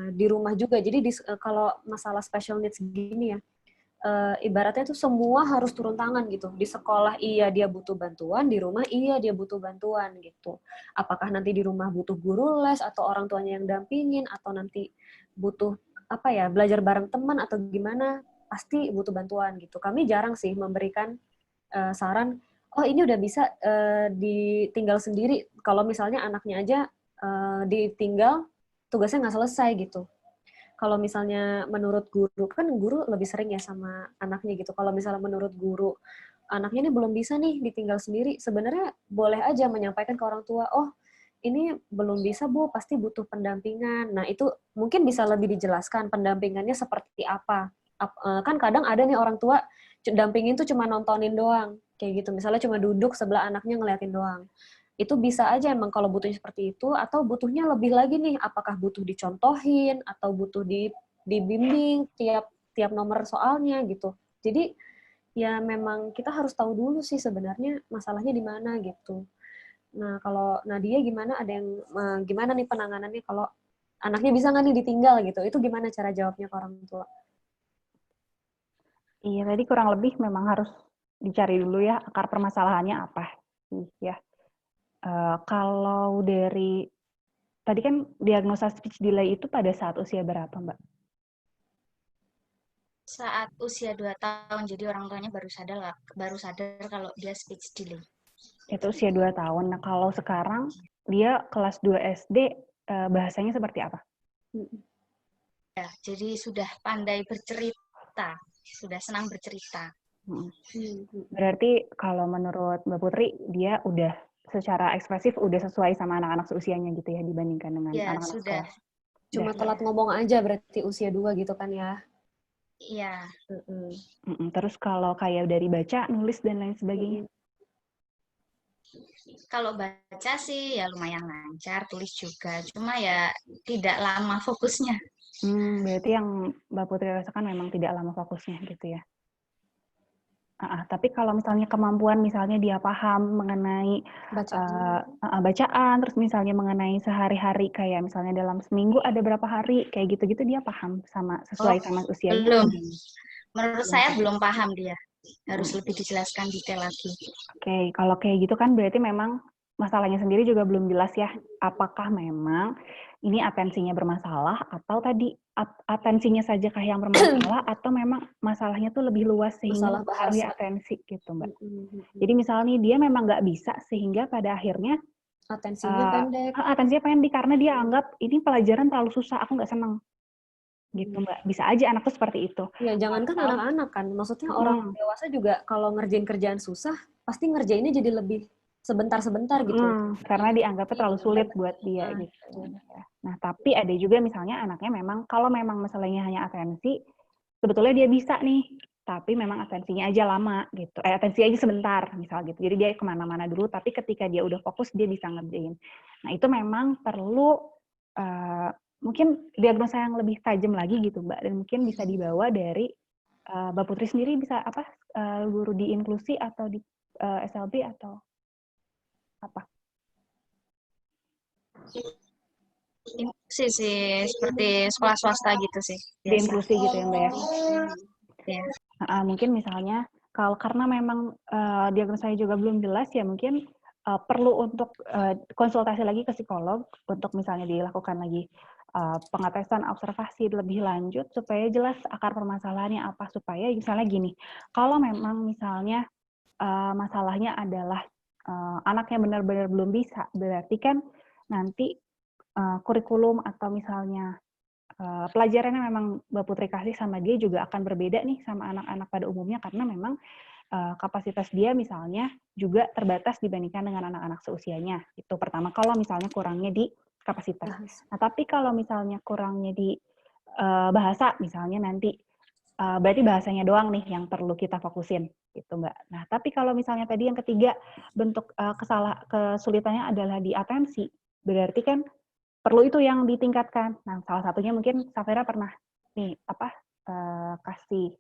Speaker 2: di rumah juga. Jadi kalau masalah special needs gini ya, ibaratnya tuh semua harus turun tangan gitu. Di sekolah iya dia butuh bantuan, di rumah iya dia butuh bantuan gitu. Apakah nanti di rumah butuh guru les atau orang tuanya yang dampingin, atau nanti butuh apa ya, belajar bareng teman atau gimana, pasti butuh bantuan gitu. Kami jarang sih memberikan saran, oh ini udah bisa ditinggal sendiri. Kalau misalnya anaknya aja ditinggal, tugasnya nggak selesai gitu. Kalau misalnya menurut guru, kan guru lebih sering ya sama anaknya gitu. Kalau misalnya menurut guru, anaknya ini belum bisa nih ditinggal sendiri, sebenarnya boleh aja menyampaikan ke orang tua, oh ini belum bisa Bu, pasti butuh pendampingan. Nah itu mungkin bisa lebih dijelaskan pendampingannya seperti apa. Kan kadang ada nih orang tua dampingin tuh cuma nontonin doang, kayak gitu. Misalnya cuma duduk sebelah anaknya ngeliatin doang. Itu bisa aja emang kalau butuhnya seperti itu, atau butuhnya lebih lagi nih, apakah butuh dicontohin, atau butuh dibimbing tiap nomor soalnya gitu. Jadi ya memang kita harus tahu dulu sih sebenarnya masalahnya di mana gitu. Nah, kalau Nadia gimana? Ada yang gimana nih penanganannya kalau anaknya bisa nggak nih ditinggal gitu? Itu gimana cara jawabnya ke orang tua?
Speaker 4: Iya, tadi kurang lebih memang harus dicari dulu ya akar permasalahannya apa sih ya. Kalau dari tadi kan diagnosa speech delay itu pada saat usia berapa, Mbak?
Speaker 3: Saat usia 2 tahun, jadi orang tuanya baru sadar kalau dia speech delay.
Speaker 4: Itu usia 2 tahun. Nah, kalau sekarang dia kelas 2 SD, bahasanya seperti apa?
Speaker 3: Ya, jadi sudah pandai bercerita, sudah senang bercerita.
Speaker 4: Berarti kalau menurut Mbak Putri, dia udah secara ekspresif udah sesuai sama anak-anak seusianya gitu ya dibandingkan dengan
Speaker 3: Ya,
Speaker 4: anak-anak
Speaker 3: sudah.
Speaker 4: sekolah.
Speaker 2: Cuma telat ngomong aja berarti usia 2 gitu kan ya?
Speaker 3: Iya.
Speaker 4: Terus kalau kayak dari baca, nulis, dan lain sebagainya?
Speaker 3: Kalau baca sih ya lumayan lancar, tulis juga. Cuma ya tidak lama fokusnya.
Speaker 4: Berarti yang Mbak Putri rasakan memang tidak lama fokusnya gitu ya? Tapi kalau misalnya kemampuan, misalnya dia paham mengenai bacaan, terus misalnya mengenai sehari-hari, kayak misalnya dalam seminggu ada berapa hari, kayak gitu-gitu dia paham sesuai sama usianya?
Speaker 3: Belum. Menurut saya belum paham dia. Harus lebih dijelaskan detail lagi.
Speaker 4: Oke, kalau kayak gitu kan berarti memang masalahnya sendiri juga belum jelas ya. Apakah memang ini atensinya bermasalah, atau tadi atensinya saja kah yang bermasalah, atau memang masalahnya tuh lebih luas sehingga mempengaruhi atensi gitu, Mbak. Jadi misalnya dia memang nggak bisa sehingga pada akhirnya
Speaker 2: atensinya
Speaker 4: pendek karena dia anggap ini pelajaran terlalu susah, aku nggak senang. Gitu, Mbak. Bisa aja anak tuh seperti itu.
Speaker 2: Ya, jangankan anak-anak kan, maksudnya orang dewasa juga kalau ngerjain kerjaan susah, pasti ngerjainnya jadi lebih sebentar-sebentar gitu.
Speaker 4: Karena dianggapnya terlalu sulit buat dia gitu. Nah, tapi ada juga misalnya anaknya memang, kalau memang masalahnya hanya atensi, sebetulnya dia bisa nih, tapi memang atensinya aja lama gitu. Atensi aja sebentar, misal gitu. Jadi dia kemana-mana dulu, tapi ketika dia udah fokus, dia bisa ngerjain. Nah, itu memang perlu mungkin diagnosa yang lebih tajam lagi gitu, Mbak. Dan mungkin bisa dibawa dari Mbak Putri sendiri bisa guru di inklusi atau di SLB atau apa?
Speaker 3: Inklusi sih, seperti sekolah swasta gitu sih.
Speaker 4: Di inklusi gitu ya Mbak ya?
Speaker 3: Ya.
Speaker 4: Mungkin misalnya karena memang diagnosanya juga belum jelas ya, mungkin perlu untuk konsultasi lagi ke psikolog untuk misalnya dilakukan lagi pengetesan observasi lebih lanjut supaya jelas akar permasalahannya apa, supaya misalnya gini, kalau memang misalnya masalahnya adalah anaknya benar-benar belum bisa, berarti kan nanti kurikulum atau misalnya pelajarannya memang Mbak Putri kasih sama dia juga akan berbeda nih sama anak-anak pada umumnya, karena memang kapasitas dia misalnya juga terbatas dibandingkan dengan anak-anak seusianya. Itu pertama, kalau misalnya kurangnya di kapasitas. Nah, tapi kalau misalnya kurangnya di bahasa misalnya nanti, berarti bahasanya doang nih yang perlu kita fokusin, gitu Mbak. Nah, tapi kalau misalnya tadi yang ketiga, bentuk kesulitannya adalah di atensi, berarti kan perlu itu yang ditingkatkan. Nah, salah satunya mungkin Safira pernah nih kasih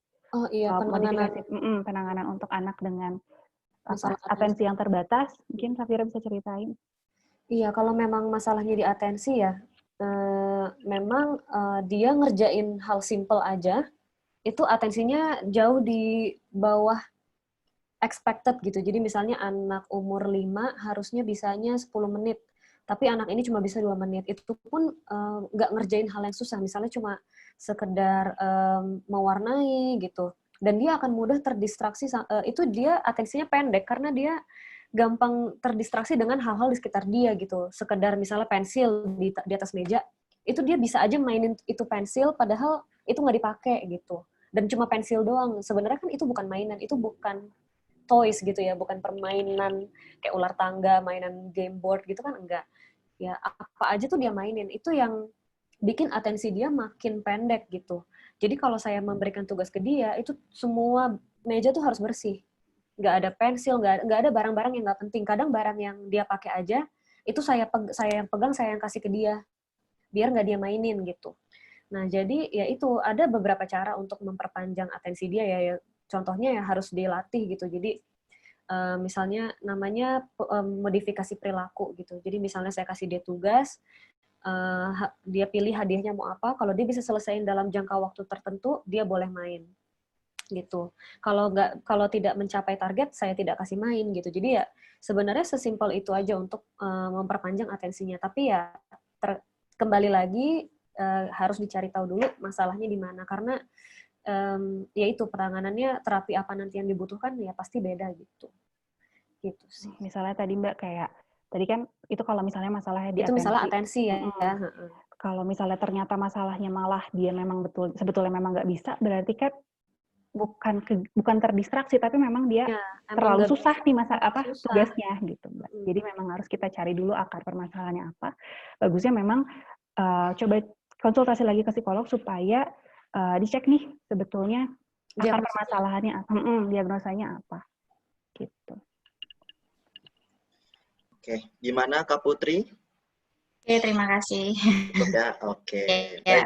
Speaker 4: modifikasi penanganan untuk anak dengan atensi yang terbatas. Mungkin Safira bisa ceritain.
Speaker 2: Iya, kalau memang masalahnya di atensi ya, memang dia ngerjain hal simple aja, itu atensinya jauh di bawah expected gitu. Jadi misalnya anak umur 5 harusnya bisanya 10 menit. Tapi anak ini cuma bisa 2 menit. Itu pun nggak ngerjain hal yang susah. Misalnya cuma sekedar mewarnai gitu. Dan dia akan mudah terdistraksi. Itu dia atensinya pendek karena dia gampang terdistraksi dengan hal-hal di sekitar dia gitu. Sekedar misalnya pensil di atas meja, itu dia bisa aja mainin itu pensil padahal itu nggak dipakai gitu. Dan cuma pensil doang. Sebenarnya kan itu bukan mainan, itu bukan toys gitu ya, bukan permainan kayak ular tangga, mainan game board gitu kan, enggak. Ya apa aja tuh dia mainin. Itu yang bikin atensi dia makin pendek gitu. Jadi kalau saya memberikan tugas ke dia, itu semua meja tuh harus bersih. Nggak ada pensil, nggak ada barang-barang yang nggak penting. Kadang barang yang dia pakai aja, itu saya yang pegang, saya yang kasih ke dia. Biar nggak dia mainin gitu. Nah, jadi ya itu ada beberapa cara untuk memperpanjang atensi dia ya. Contohnya ya harus dilatih gitu. Jadi misalnya namanya modifikasi perilaku gitu. Jadi misalnya saya kasih dia tugas, dia pilih hadiahnya mau apa. Kalau dia bisa selesaiin dalam jangka waktu tertentu, dia boleh main gitu. Kalau tidak mencapai target, saya tidak kasih main gitu. Jadi ya sebenarnya sesimpel itu aja untuk memperpanjang atensinya. Tapi ya kembali lagi harus dicari tahu dulu masalahnya di mana, karena ya itu penanganannya, terapi apa nanti yang dibutuhkan ya pasti beda gitu sih.
Speaker 4: Misalnya tadi Mbak kayak tadi kan itu kalau misalnya masalahnya di
Speaker 2: itu
Speaker 4: atensi.
Speaker 2: misalnya atensi ya.
Speaker 4: Kalau misalnya ternyata masalahnya malah dia memang sebetulnya memang nggak bisa, berarti kan bukan terdistraksi, tapi memang dia terlalu susah nih tugasnya gitu Mbak. Jadi memang harus kita cari dulu akar permasalahannya apa. Bagusnya memang coba konsultasi lagi ke psikolog supaya dicek nih sebetulnya akar permasalahannya apa, diagnosanya apa, gitu.
Speaker 1: Oke, gimana Kak Putri?
Speaker 3: Oke, terima kasih.
Speaker 1: Ya, oke. Baik.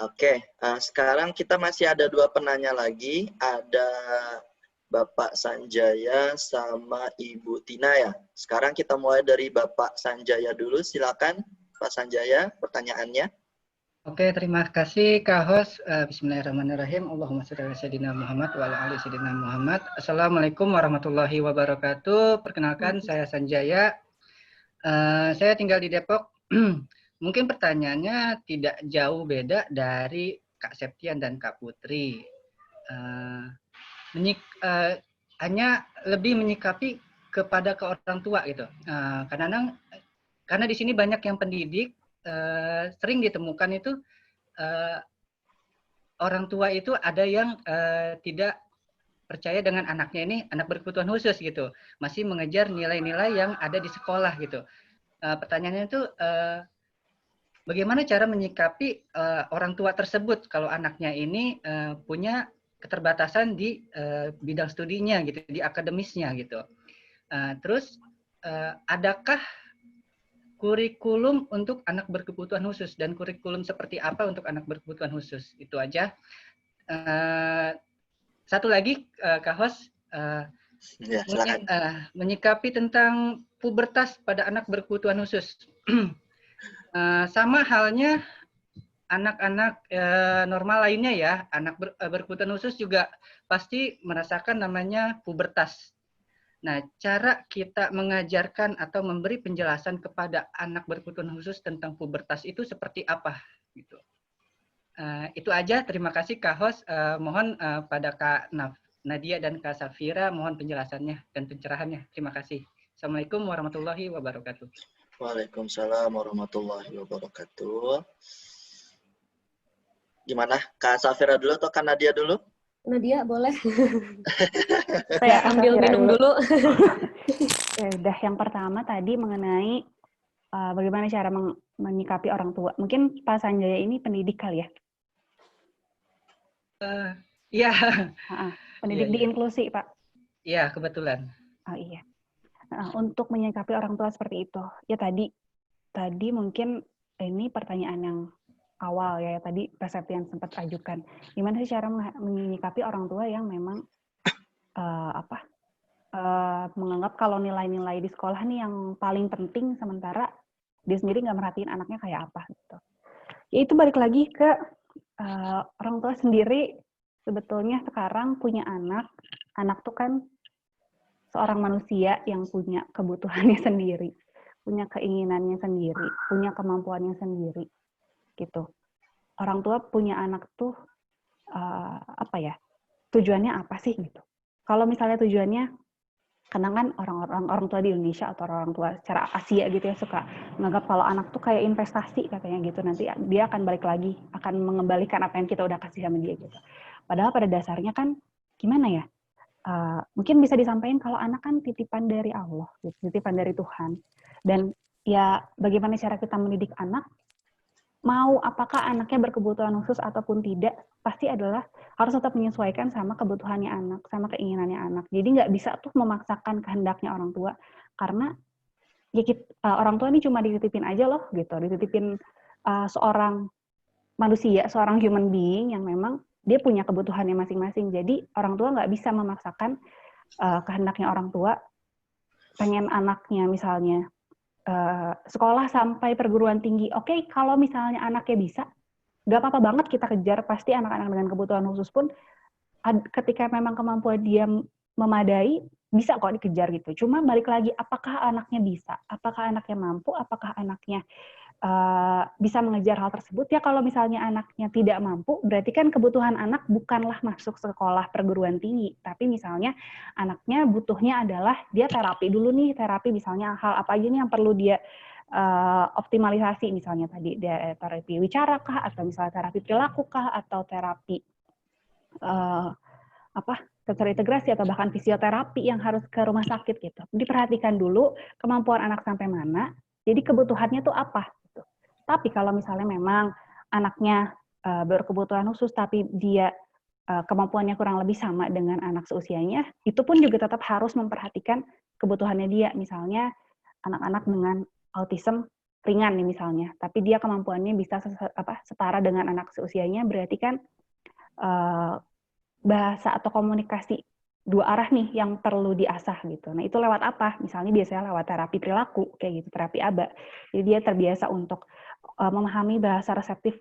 Speaker 1: Oke, sekarang kita masih ada 2 penanya lagi. Ada Bapak Sanjaya sama Ibu Tina ya. Sekarang kita mulai dari Bapak Sanjaya dulu. Silakan Pak Sanjaya, pertanyaannya.
Speaker 7: Oke, terima kasih Kak Hos. Bismillahirrahmanirrahim. Allahumma sholli ala sayyidina Muhammad wa ala ali sayyidina Muhammad. Assalamualaikum warahmatullahi wabarakatuh. Perkenalkan, saya Sanjaya. Saya tinggal di Depok. Mungkin pertanyaannya tidak jauh beda dari Kak Septian dan Kak Putri. Hanya lebih menyikapi kepada ke orang tua gitu. Karena di sini banyak yang pendidik, sering ditemukan itu orang tua itu ada yang tidak percaya dengan anaknya ini anak berkebutuhan khusus gitu, masih mengejar nilai-nilai yang ada di sekolah gitu. Pertanyaannya itu bagaimana cara menyikapi orang tua tersebut kalau anaknya ini punya keterbatasan di bidang studinya gitu, di akademisnya gitu. Terus adakah kurikulum untuk anak berkebutuhan khusus dan kurikulum seperti apa untuk anak berkebutuhan khusus? Itu aja. Satu lagi, Kak Hos,
Speaker 1: Ya, silakan.
Speaker 7: Menyikapi tentang pubertas pada anak berkebutuhan khusus. Sama halnya anak-anak normal lainnya ya, anak berkebutuhan khusus juga pasti merasakan namanya pubertas. Nah, cara kita mengajarkan atau memberi penjelasan kepada anak berkebutuhan khusus tentang pubertas itu seperti apa? Gitu. Itu aja. Terima kasih Kak Host. Mohon pada Kak Nadia dan Kak Safira mohon penjelasannya dan pencerahannya. Terima kasih. Assalamualaikum warahmatullahi wabarakatuh.
Speaker 1: Waalaikumsalam warahmatullahi wabarakatuh. Gimana? Kak Safira dulu atau Kak Nadia dulu?
Speaker 2: Nadia boleh.
Speaker 4: Saya
Speaker 2: Ambil minum dulu.
Speaker 4: Ya udah, yang pertama tadi mengenai bagaimana cara menyikapi orang tua. Mungkin Pak Sanjaya ini pendidik kali ya?
Speaker 7: Iya.
Speaker 4: Pendidik di inklusi, Pak.
Speaker 7: Iya, kebetulan.
Speaker 4: Oh iya. Untuk menyikapi orang tua seperti itu, ya tadi mungkin ini pertanyaan yang awal ya, tadi Pak Septian sempat ajukan. Gimana sih cara menyikapi orang tua yang memang menganggap kalau nilai-nilai di sekolah nih yang paling penting, sementara dia sendiri nggak merhatiin anaknya kayak apa gitu. Ya itu balik lagi ke orang tua sendiri. Sebetulnya sekarang punya anak tuh kan seorang manusia yang punya kebutuhannya sendiri, punya keinginannya sendiri, punya kemampuannya sendiri, gitu. Orang tua punya anak tuh tujuannya apa sih gitu. Kalau misalnya tujuannya, karena kan orang tua di Indonesia atau orang tua secara Asia gitu ya suka menganggap kalau anak tuh kayak investasi katanya gitu, nanti dia akan balik lagi, akan mengembalikan apa yang kita udah kasih sama dia gitu. Padahal pada dasarnya kan gimana ya? Mungkin bisa disampaikan kalau anak kan titipan dari Allah, gitu, titipan dari Tuhan. Dan ya bagaimana cara kita mendidik anak, mau apakah anaknya berkebutuhan khusus ataupun tidak, pasti adalah harus tetap menyesuaikan sama kebutuhannya anak, sama keinginannya anak. Jadi nggak bisa tuh memaksakan kehendaknya orang tua, karena ya orang tua ini cuma dititipin aja loh, gitu, dititipin seorang manusia, seorang human being yang memang dia punya kebutuhannya masing-masing. Jadi orang tua nggak bisa memaksakan kehendaknya orang tua, pengen anaknya misalnya sekolah sampai perguruan tinggi. Oke, kalau misalnya anaknya bisa, nggak apa-apa banget kita kejar. Pasti anak-anak dengan kebutuhan khusus pun ketika memang kemampuan dia memadai, bisa kok dikejar gitu. Cuma balik lagi, apakah anaknya bisa? Apakah anaknya mampu? Apakah anaknya bisa mengejar hal tersebut? Ya kalau misalnya anaknya tidak mampu, berarti kan kebutuhan anak bukanlah masuk sekolah perguruan tinggi, tapi misalnya anaknya butuhnya adalah dia terapi dulu nih, terapi misalnya hal apa aja nih yang perlu dia optimalisasi, misalnya tadi dia terapi wicara kah, atau misalnya terapi perilaku kah, atau terapi sensor integrasi, atau bahkan fisioterapi yang harus ke rumah sakit gitu. Diperhatikan dulu kemampuan anak sampai mana, jadi kebutuhannya tuh apa. Tapi kalau misalnya memang anaknya berkebutuhan khusus, tapi dia kemampuannya kurang lebih sama dengan anak seusianya, itu pun juga tetap harus memperhatikan kebutuhannya dia. Misalnya anak-anak dengan autism ringan nih misalnya, tapi dia kemampuannya bisa setara dengan anak seusianya, berarti kan bahasa atau komunikasi dua arah nih yang perlu diasah gitu. Nah itu lewat apa? Misalnya biasanya lewat terapi perilaku, kayak gitu, terapi ABA. Jadi dia terbiasa untuk memahami bahasa reseptif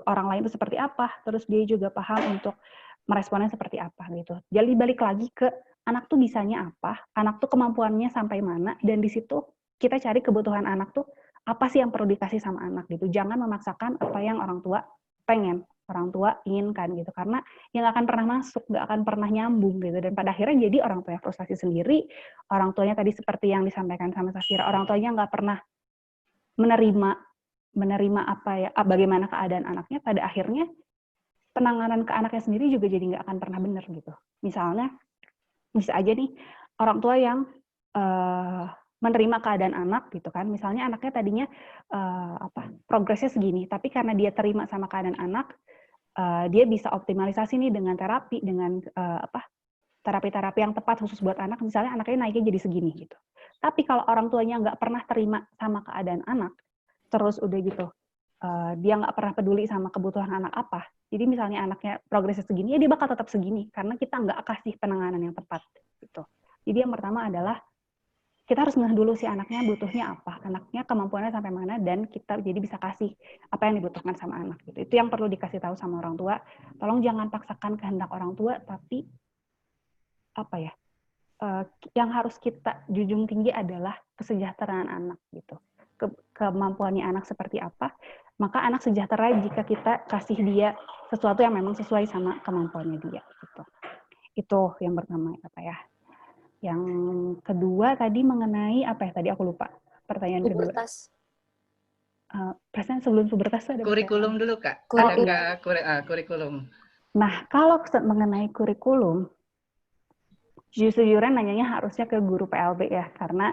Speaker 4: orang lain itu seperti apa, terus dia juga paham untuk meresponnya seperti apa gitu. Jadi balik lagi ke anak tuh bisanya apa, anak tuh kemampuannya sampai mana, dan di situ kita cari kebutuhan anak tuh apa sih yang perlu dikasih sama anak gitu. Jangan memaksakan apa yang orang tua pengen, orang tua inginkan gitu, karena yang nggak akan pernah masuk, nggak akan pernah nyambung gitu, dan pada akhirnya jadi orang tua yang frustasi sendiri. Orang tuanya tadi seperti yang disampaikan sama Safira, orang tuanya nggak pernah menerima apa ya, bagaimana keadaan anaknya, pada akhirnya penanganan ke anaknya sendiri juga jadi nggak akan pernah benar gitu. Misalnya bisa aja nih orang tua yang menerima keadaan anak gitu kan, misalnya anaknya tadinya progresnya segini, tapi karena dia terima sama keadaan anak, dia bisa optimalisasi nih dengan terapi, dengan terapi-terapi yang tepat khusus buat anak, misalnya anaknya naiknya jadi segini gitu. Tapi kalau orang tuanya nggak pernah terima sama keadaan anak, terus udah gitu dia nggak pernah peduli sama kebutuhan anak apa, jadi misalnya anaknya progresnya segini, ya dia bakal tetap segini karena kita nggak kasih penanganan yang tepat gitu. Jadi yang pertama adalah kita harus ngeh dulu si anaknya butuhnya apa, anaknya kemampuannya sampai mana, dan kita jadi bisa kasih apa yang dibutuhkan sama anak gitu. Itu yang perlu dikasih tahu sama orang tua. Tolong jangan paksakan kehendak orang tua, tapi apa ya? Yang harus kita junjung tinggi adalah kesejahteraan anak gitu. Kemampuannya anak seperti apa, maka anak sejahtera jika kita kasih dia sesuatu yang memang sesuai sama kemampuannya dia gitu. Itu yang pertama apa ya. Yang kedua tadi mengenai apa ya, tadi aku lupa pertanyaan kedua.
Speaker 2: Pubertas.
Speaker 4: Perasaan sebelum pubertas ada
Speaker 7: Kurikulum dulu Kak.
Speaker 2: Oh,
Speaker 7: Ada nggak kurikulum?
Speaker 4: Nah, kalau mengenai kurikulum, jujur-jujuran nanyanya harusnya ke guru PLB ya, karena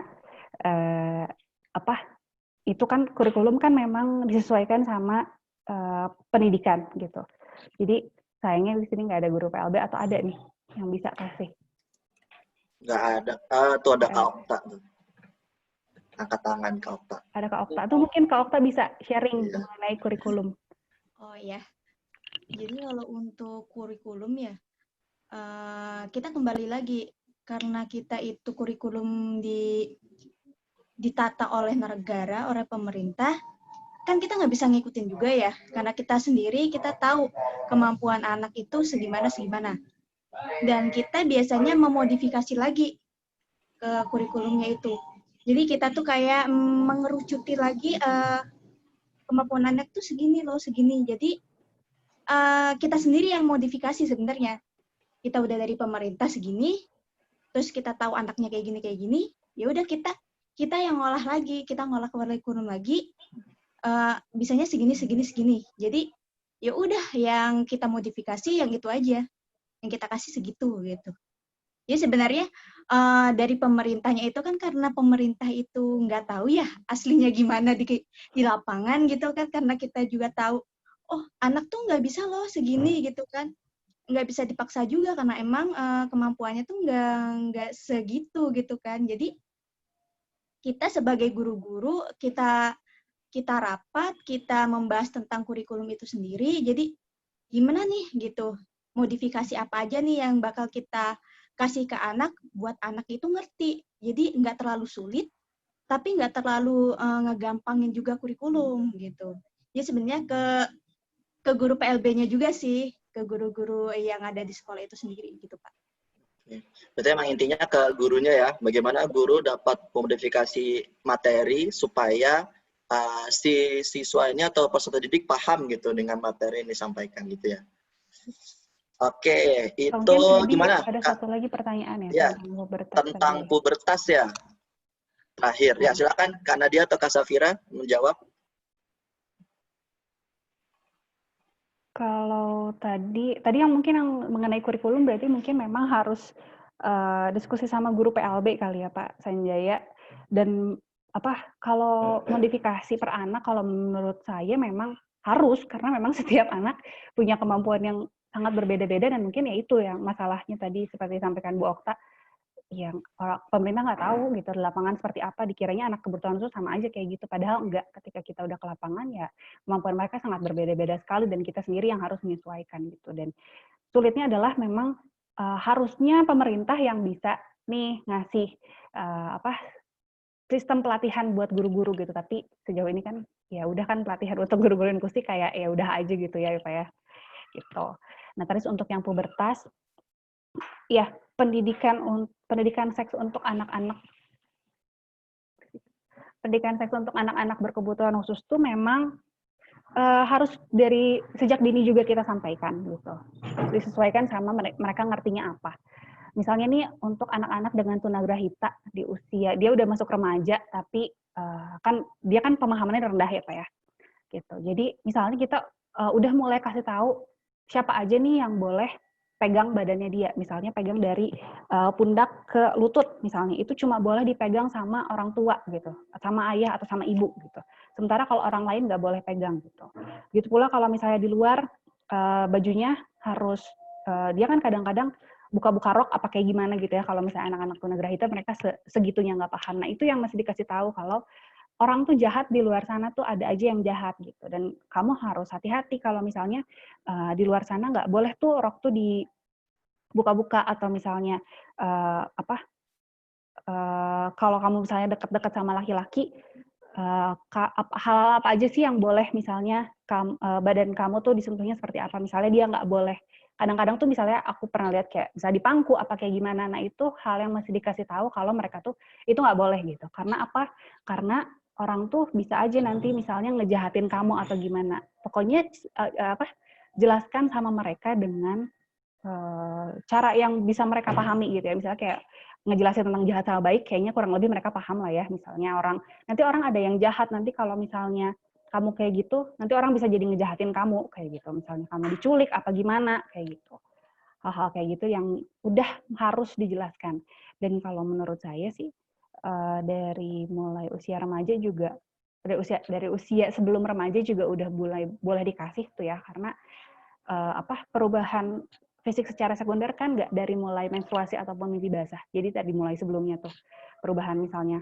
Speaker 4: itu kan kurikulum kan memang disesuaikan sama pendidikan gitu. Jadi sayangnya di sini nggak ada guru PLB, atau ada nih yang bisa kasih?
Speaker 1: Nggak ada. Tuh ada Kak Okta. Angkat tangan Kak Okta.
Speaker 4: Ada Kak Okta. Tuh mungkin Kak Okta bisa sharing mengenai kurikulum.
Speaker 8: Oh ya, jadi kalau untuk kurikulum ya, kita kembali lagi, karena kita itu kurikulum ditata oleh negara, oleh pemerintah, kan kita nggak bisa ngikutin juga ya, karena kita sendiri, kita tahu kemampuan anak itu segimana. Dan kita biasanya memodifikasi lagi ke kurikulumnya itu. Jadi kita tuh kayak mengerucuti lagi kemampuan anak tuh segini loh, segini. Jadi kita sendiri yang modifikasi sebenarnya. Kita udah dari pemerintah segini, terus kita tahu anaknya kayak gini, ya udah kita yang ngolah lagi, kita ngolah kurikulum lagi, bisanya segini. Jadi ya udah yang kita modifikasi yang itu aja. Yang kita kasih segitu gitu. Jadi sebenarnya dari pemerintahnya itu kan karena pemerintah itu nggak tahu ya aslinya gimana di lapangan gitu kan, karena kita juga tahu, oh anak tuh nggak bisa loh segini gitu kan, nggak bisa dipaksa juga karena emang kemampuannya tuh nggak segitu gitu kan. Jadi kita sebagai guru-guru kita rapat, kita membahas tentang kurikulum itu sendiri. Jadi gimana nih gitu, modifikasi apa aja nih yang bakal kita kasih ke anak buat anak itu ngerti. Jadi nggak terlalu sulit, tapi nggak terlalu ngegampangin juga kurikulum gitu. Jadi sebenarnya ke guru PLB-nya juga sih, ke guru-guru yang ada di sekolah itu sendiri gitu Pak.
Speaker 1: Berarti emang intinya ke gurunya ya, bagaimana guru dapat memodifikasi materi supaya si siswa ini atau peserta didik paham gitu dengan materi yang disampaikan gitu ya. Oke, itu gimana?
Speaker 4: Ada satu lagi pertanyaan
Speaker 1: ya tentang pubertas ya. Terakhir, ya silakan Kak Nadia atau Kak Safira menjawab.
Speaker 4: Kalau tadi yang mungkin yang mengenai kurikulum berarti mungkin memang harus diskusi sama guru PLB kali ya Pak Sanjaya. Dan kalau modifikasi per anak, kalau menurut saya memang harus, karena memang setiap anak punya kemampuan yang sangat berbeda-beda, dan mungkin ya itu yang masalahnya tadi seperti disampaikan Bu Okta, yang pemerintah nggak tahu gitu di lapangan seperti apa, dikiranya anak kebutuhan khusus sama aja kayak gitu, padahal enggak. Ketika kita udah ke lapangan ya kemampuan mereka sangat berbeda-beda sekali, dan kita sendiri yang harus menyesuaikan gitu. Dan sulitnya adalah memang harusnya pemerintah yang bisa nih ngasih sistem pelatihan buat guru-guru gitu, tapi sejauh ini kan ya udah kan pelatihan untuk guru-guru inklusi kayak ya udah aja gitu ya Pak ya gitu. Nah terus untuk yang pubertas ya, pendidikan seks untuk anak-anak berkebutuhan khusus tuh memang harus dari sejak dini juga kita sampaikan gitu, disesuaikan sama mereka ngertinya apa. Misalnya nih untuk anak-anak dengan tunagrahita di usia dia udah masuk remaja, tapi kan dia kan pemahamannya rendah ya Pak ya gitu. Jadi misalnya kita udah mulai kasih tahu siapa aja nih yang boleh pegang badannya dia, misalnya pegang dari pundak ke lutut misalnya, itu cuma boleh dipegang sama orang tua gitu, sama ayah atau sama ibu gitu. Sementara kalau orang lain nggak boleh pegang gitu. Gitu pula kalau misalnya di luar bajunya harus dia kan kadang-kadang buka-buka rok apa kayak gimana gitu ya, kalau misalnya anak-anak tunagrahita mereka segitunya nggak paham. Nah itu yang masih dikasih tahu kalau orang tuh jahat di luar sana tuh ada aja yang jahat gitu, dan kamu harus hati-hati kalau misalnya di luar sana nggak boleh tuh rok tuh dibuka-buka, atau misalnya kalau kamu misalnya dekat-dekat sama laki-laki, hal apa aja sih yang boleh misalnya badan kamu tuh disentuhnya seperti apa? Misalnya dia nggak boleh. Kadang-kadang tuh misalnya aku pernah lihat kayak misalnya dipangku apa kayak gimana. Nah itu hal yang masih dikasih tahu kalau mereka tuh itu nggak boleh gitu. Karena apa? Karena orang tuh bisa aja nanti misalnya ngejahatin kamu atau gimana. Pokoknya jelaskan sama mereka dengan cara yang bisa mereka pahami gitu ya. Misalnya kayak ngejelasin tentang jahat sama baik, kayaknya kurang lebih mereka paham lah ya. Misalnya nanti orang ada yang jahat, nanti kalau misalnya kamu kayak gitu, nanti orang bisa jadi ngejahatin kamu kayak gitu. Misalnya kamu diculik apa gimana kayak gitu. Hal-hal kayak gitu yang udah harus dijelaskan. Dan kalau menurut saya sih dari mulai usia remaja juga, dari usia sebelum remaja juga udah boleh dikasih tuh ya, karena perubahan fisik secara sekunder kan nggak dari mulai menstruasi ataupun mimpi basah. Jadi tadi mulai sebelumnya tuh perubahan misalnya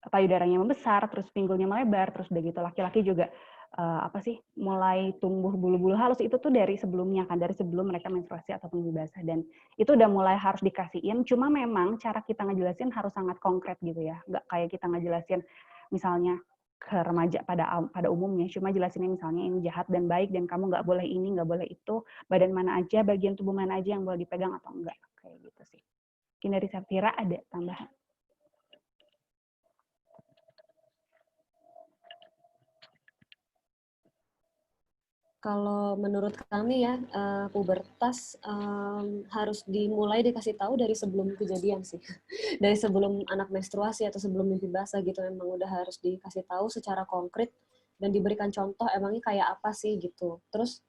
Speaker 4: payudaranya membesar, terus pinggulnya melebar, terus udah gitu laki-laki juga mulai tumbuh bulu-bulu halus, itu tuh dari sebelumnya kan, dari sebelum mereka menstruasi ataupun mimpi basah, dan itu udah mulai harus dikasihin. Cuma memang cara kita ngejelasin harus sangat konkret gitu ya, nggak kayak kita ngejelasin misalnya ke remaja pada umumnya, cuma jelasinnya misalnya ini jahat dan baik dan kamu nggak boleh ini, nggak boleh itu, badan mana aja, bagian tubuh mana aja yang boleh dipegang atau enggak, kayak gitu sih. Mungkin dari Safira ada tambahan.
Speaker 2: Kalau menurut kami ya, pubertas harus dimulai dikasih tahu dari sebelum kejadian sih. Dari sebelum anak menstruasi atau sebelum mimpi basah gitu, emang udah harus dikasih tahu secara konkret dan diberikan contoh emangnya kayak apa sih gitu. Terus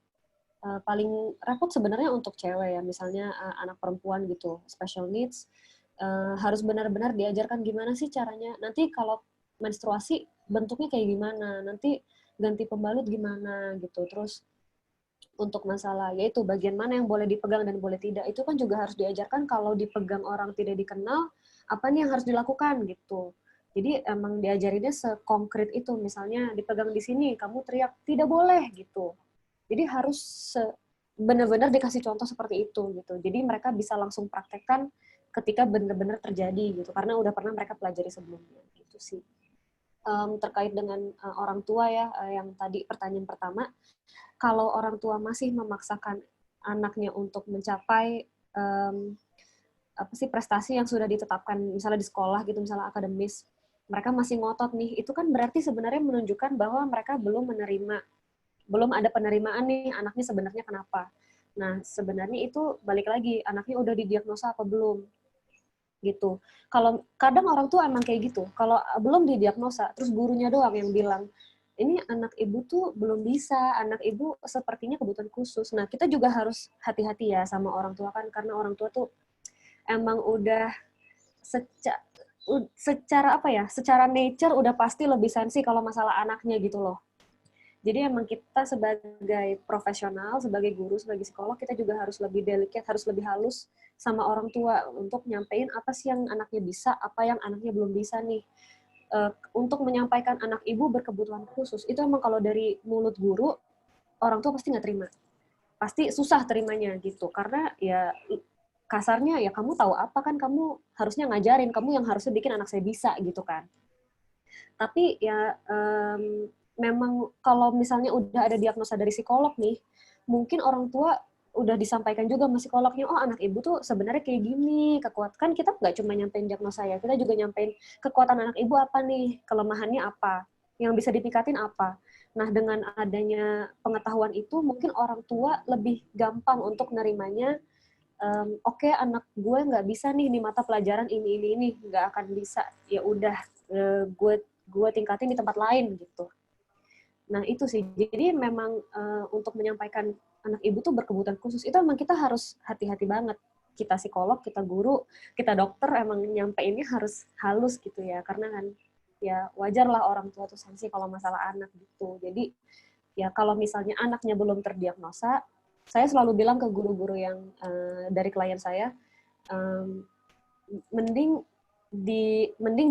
Speaker 2: paling repot sebenarnya untuk cewek ya, misalnya anak perempuan gitu, special needs, harus benar-benar diajarkan gimana sih caranya. Nanti kalau menstruasi bentuknya kayak gimana, nanti ganti pembalut gimana gitu. Terus untuk masalah yaitu bagian mana yang boleh dipegang dan boleh tidak, itu kan juga harus diajarkan kalau dipegang orang tidak dikenal, apa nih yang harus dilakukan gitu. Jadi emang diajarinnya sekonkret itu, misalnya dipegang di sini, kamu teriak, tidak boleh gitu. Jadi harus benar-benar dikasih contoh seperti itu gitu. Jadi mereka bisa langsung praktekkan ketika benar-benar terjadi gitu, karena udah pernah mereka pelajari sebelumnya gitu sih. Terkait dengan orang tua ya, yang tadi pertanyaan pertama, kalau orang tua masih memaksakan anaknya untuk mencapai prestasi yang sudah ditetapkan, misalnya di sekolah gitu, misalnya akademis, mereka masih ngotot nih, itu kan berarti sebenarnya menunjukkan bahwa mereka belum ada penerimaan nih anaknya sebenarnya kenapa. Nah, sebenarnya itu balik lagi, anaknya udah didiagnosa apa belum gitu. Kalau kadang orang tua emang kayak gitu, kalau belum didiagnosa, terus gurunya doang yang bilang, ini anak ibu tuh belum bisa, anak ibu sepertinya kebutuhan khusus. Nah, kita juga harus hati-hati ya sama orang tua kan, karena orang tua tuh emang udah secara nature udah pasti lebih sensi kalau masalah anaknya gitu loh. Jadi emang kita sebagai profesional, sebagai guru, sebagai psikolog, kita juga harus lebih delicate, harus lebih halus sama orang tua untuk nyampein apa sih yang anaknya bisa, apa yang anaknya belum bisa nih. Untuk menyampaikan anak ibu berkebutuhan khusus, itu emang kalau dari mulut guru, orang tua pasti nggak terima. Pasti susah terimanya gitu, karena ya kasarnya ya kamu tahu apa kan, kamu harusnya ngajarin, kamu yang harusnya bikin anak saya bisa gitu kan. Tapi ya memang kalau misalnya udah ada diagnosa dari psikolog nih, mungkin orang tua udah disampaikan juga sama psikolognya, oh anak ibu tuh sebenarnya kayak gini, kan kita nggak cuma nyampein diagnosa ya, kita juga nyampein kekuatan anak ibu apa nih, kelemahannya apa, yang bisa ditingkatin apa. Nah, dengan adanya pengetahuan itu, mungkin orang tua lebih gampang untuk nerimanya, oke, anak gue nggak bisa nih di mata pelajaran ini, nggak akan bisa, ya udah, gue tingkatin di tempat lain gitu. Nah, itu sih. Jadi memang untuk menyampaikan anak ibu tuh berkebutuhan khusus, itu emang kita harus hati-hati banget. Kita psikolog, kita guru, kita dokter, emang nyampeinnya harus halus gitu ya. Karena kan ya wajar lah orang tua tuh sensi kalau masalah anak gitu. Jadi ya kalau misalnya anaknya belum terdiagnosa, saya selalu bilang ke guru-guru yang dari klien saya, mending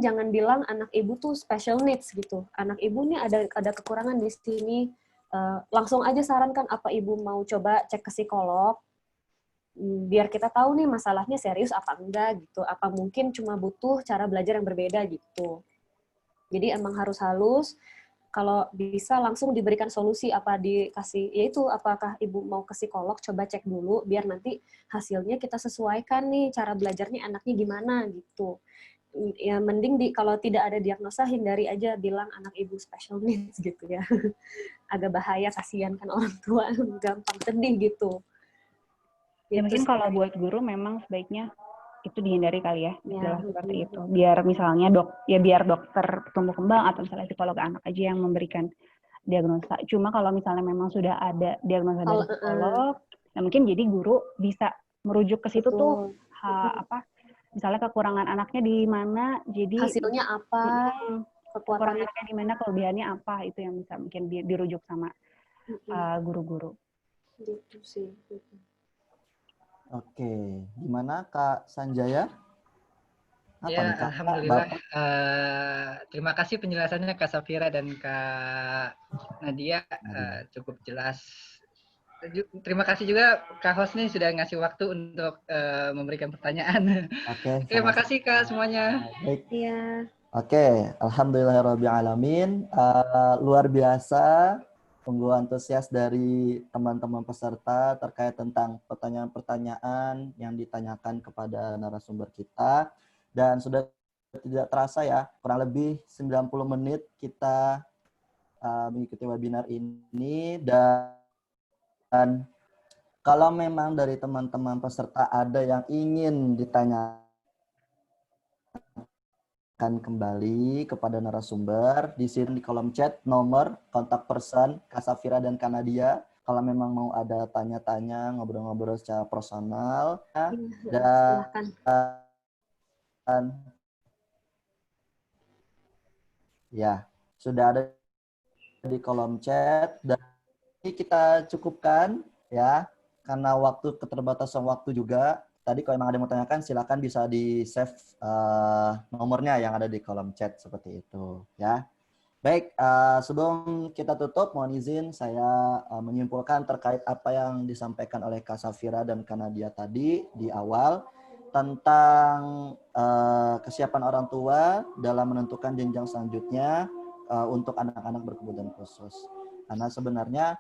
Speaker 2: jangan bilang anak ibu tuh special needs gitu. Anak ibu nih ada kekurangan di sini. Langsung aja sarankan, apa ibu mau coba cek ke psikolog? biar kita tahu nih masalahnya serius apa enggak gitu, apa mungkin cuma butuh cara belajar yang berbeda gitu. Jadi emang harus halus, kalau bisa langsung diberikan solusi, apa dikasih, yaitu apakah ibu mau ke psikolog, coba cek dulu, biar nanti hasilnya kita sesuaikan nih, cara belajarnya anaknya gimana gitu. Ya mending kalau tidak ada diagnosa, hindari aja bilang anak ibu special needs gitu ya. Agak bahaya, kasihan kan orang tua, gampang sedih gitu.
Speaker 4: Ya mungkin kalau buat guru memang sebaiknya itu dihindari kali ya, istilah seperti itu.
Speaker 2: betul.
Speaker 4: Biar misalnya biar dokter tumbuh kembang atau misalnya psikolog anak aja yang memberikan diagnosa. Cuma kalau misalnya memang sudah ada diagnosa dari psikolog, ya mungkin jadi guru bisa merujuk ke situ tuh, misalnya kekurangan anaknya di mana, jadi
Speaker 2: hasilnya apa,
Speaker 4: kekurangan anaknya di mana, kelebihannya apa, itu yang bisa mungkin dirujuk sama guru-guru.
Speaker 2: Gitu sih.
Speaker 9: Oke, gimana Kak Sanjaya?
Speaker 7: Ya, alhamdulillah. Terima kasih penjelasannya Kak Safira dan Kak Nadia, cukup jelas. Terima kasih juga Kak Hosni sudah ngasih waktu untuk memberikan pertanyaan.
Speaker 9: Oke,
Speaker 7: terima kasih Kak semuanya.
Speaker 9: Baik.
Speaker 2: Iya.
Speaker 9: Oke, alhamdulillahirrabbilalamin. Luar biasa. Sungguh antusias dari teman-teman peserta terkait tentang pertanyaan-pertanyaan yang ditanyakan kepada narasumber kita. Dan sudah tidak terasa ya, kurang lebih 90 menit kita mengikuti webinar ini. Dan kalau memang dari teman-teman peserta ada yang ingin ditanyakan kembali kepada narasumber, di sini di kolom chat nomor kontak person Kak Safira dan Kak Nadia. Kalau memang mau ada tanya-tanya, ngobrol-ngobrol secara personal, dan ya sudah ada di kolom chat. Dan ini kita cukupkan ya, karena keterbatasan waktu juga. Tadi kalau memang ada yang mau tanyakan, silakan bisa di-save nomornya yang ada di kolom chat seperti itu ya. Baik, sebelum kita tutup, mohon izin saya menyimpulkan terkait apa yang disampaikan oleh Kak Safira dan Kak Nadia tadi di awal tentang kesiapan orang tua dalam menentukan jenjang selanjutnya untuk anak-anak berkebutuhan khusus. Karena sebenarnya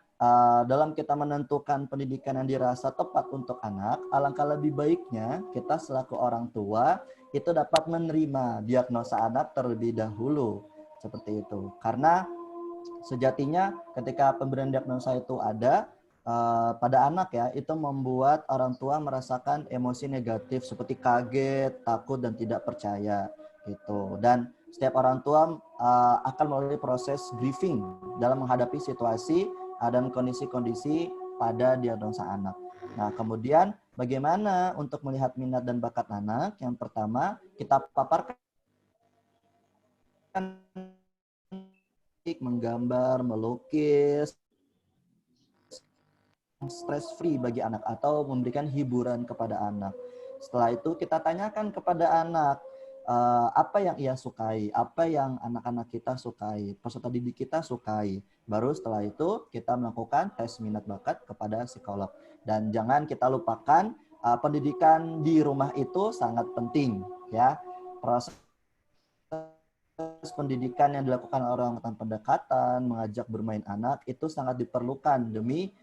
Speaker 9: dalam kita menentukan pendidikan yang dirasa tepat untuk anak, alangkah lebih baiknya kita selaku orang tua itu dapat menerima diagnosa anak terlebih dahulu. Seperti itu. Karena sejatinya ketika pemberian diagnosa itu ada pada anak ya, itu membuat orang tua merasakan emosi negatif seperti kaget, takut, dan tidak percaya gitu. Dan setiap orang tua akan melalui proses grieving dalam menghadapi situasi dan kondisi-kondisi pada diagnosa anak. Nah, kemudian bagaimana untuk melihat minat dan bakat anak? Yang pertama, kita paparkan menggambar, melukis, stress free bagi anak atau memberikan hiburan kepada anak. Setelah itu kita tanyakan kepada anak apa yang ia sukai, apa yang anak-anak kita sukai, peserta didik kita sukai. Baru setelah itu kita melakukan tes minat bakat kepada psikolog. Dan jangan kita lupakan pendidikan di rumah itu sangat penting ya. Proses pendidikan yang dilakukan orang tanpa pendekatan, mengajak bermain anak itu sangat diperlukan demi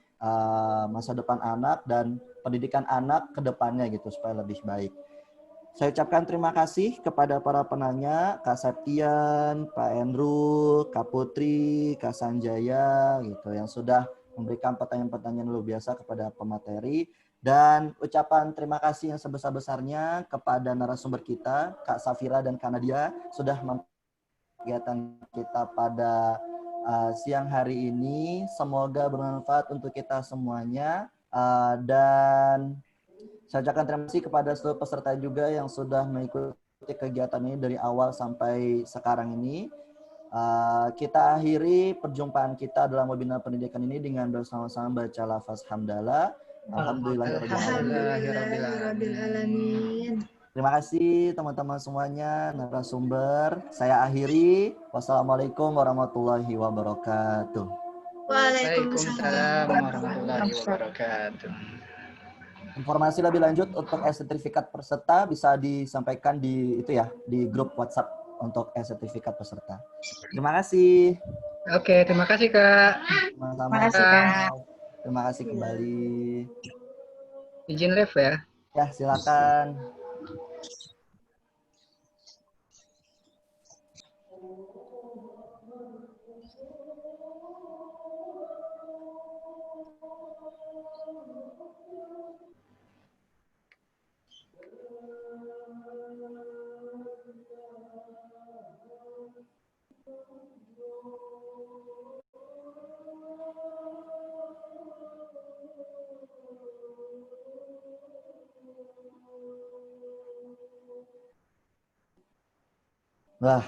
Speaker 9: masa depan anak dan pendidikan anak ke depannya gitu supaya lebih baik. Saya ucapkan terima kasih kepada para penanya, Kak Septian, Pak Andrew, Kak Putri, Kak Sanjaya gitu yang sudah memberikan pertanyaan-pertanyaan luar biasa kepada pemateri. Dan ucapan terima kasih yang sebesar-besarnya kepada narasumber kita, Kak Safira dan Kak Nadia, sudah kegiatan kita pada siang hari ini. Semoga bermanfaat untuk kita semuanya. Dan saya ucapkan terima kasih kepada seluruh peserta juga yang sudah mengikuti kegiatan ini dari awal sampai sekarang ini. Kita akhiri perjumpaan kita dalam webinar pendidikan ini dengan bersama-sama baca lafaz hamdalah. Alhamdulillahirrahmanirrahim. Terima kasih teman-teman semuanya, narasumber. Saya akhiri. Wassalamualaikum warahmatullahi wabarakatuh.
Speaker 7: Waalaikumsalam warahmatullahi wabarakatuh.
Speaker 9: informasi lebih lanjut untuk e-sertifikat peserta bisa disampaikan di itu ya, di grup WhatsApp untuk e-sertifikat peserta. Terima kasih.
Speaker 7: Oke, terima kasih Kak.
Speaker 9: Sama-sama.
Speaker 8: Terima kasih, Kak.
Speaker 9: Terima kasih kembali.
Speaker 7: Izin live ya.
Speaker 9: Ya, silakan. Wah,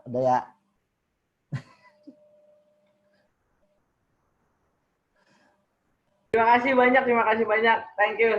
Speaker 9: udah ya.
Speaker 5: Terima kasih banyak. Thank you.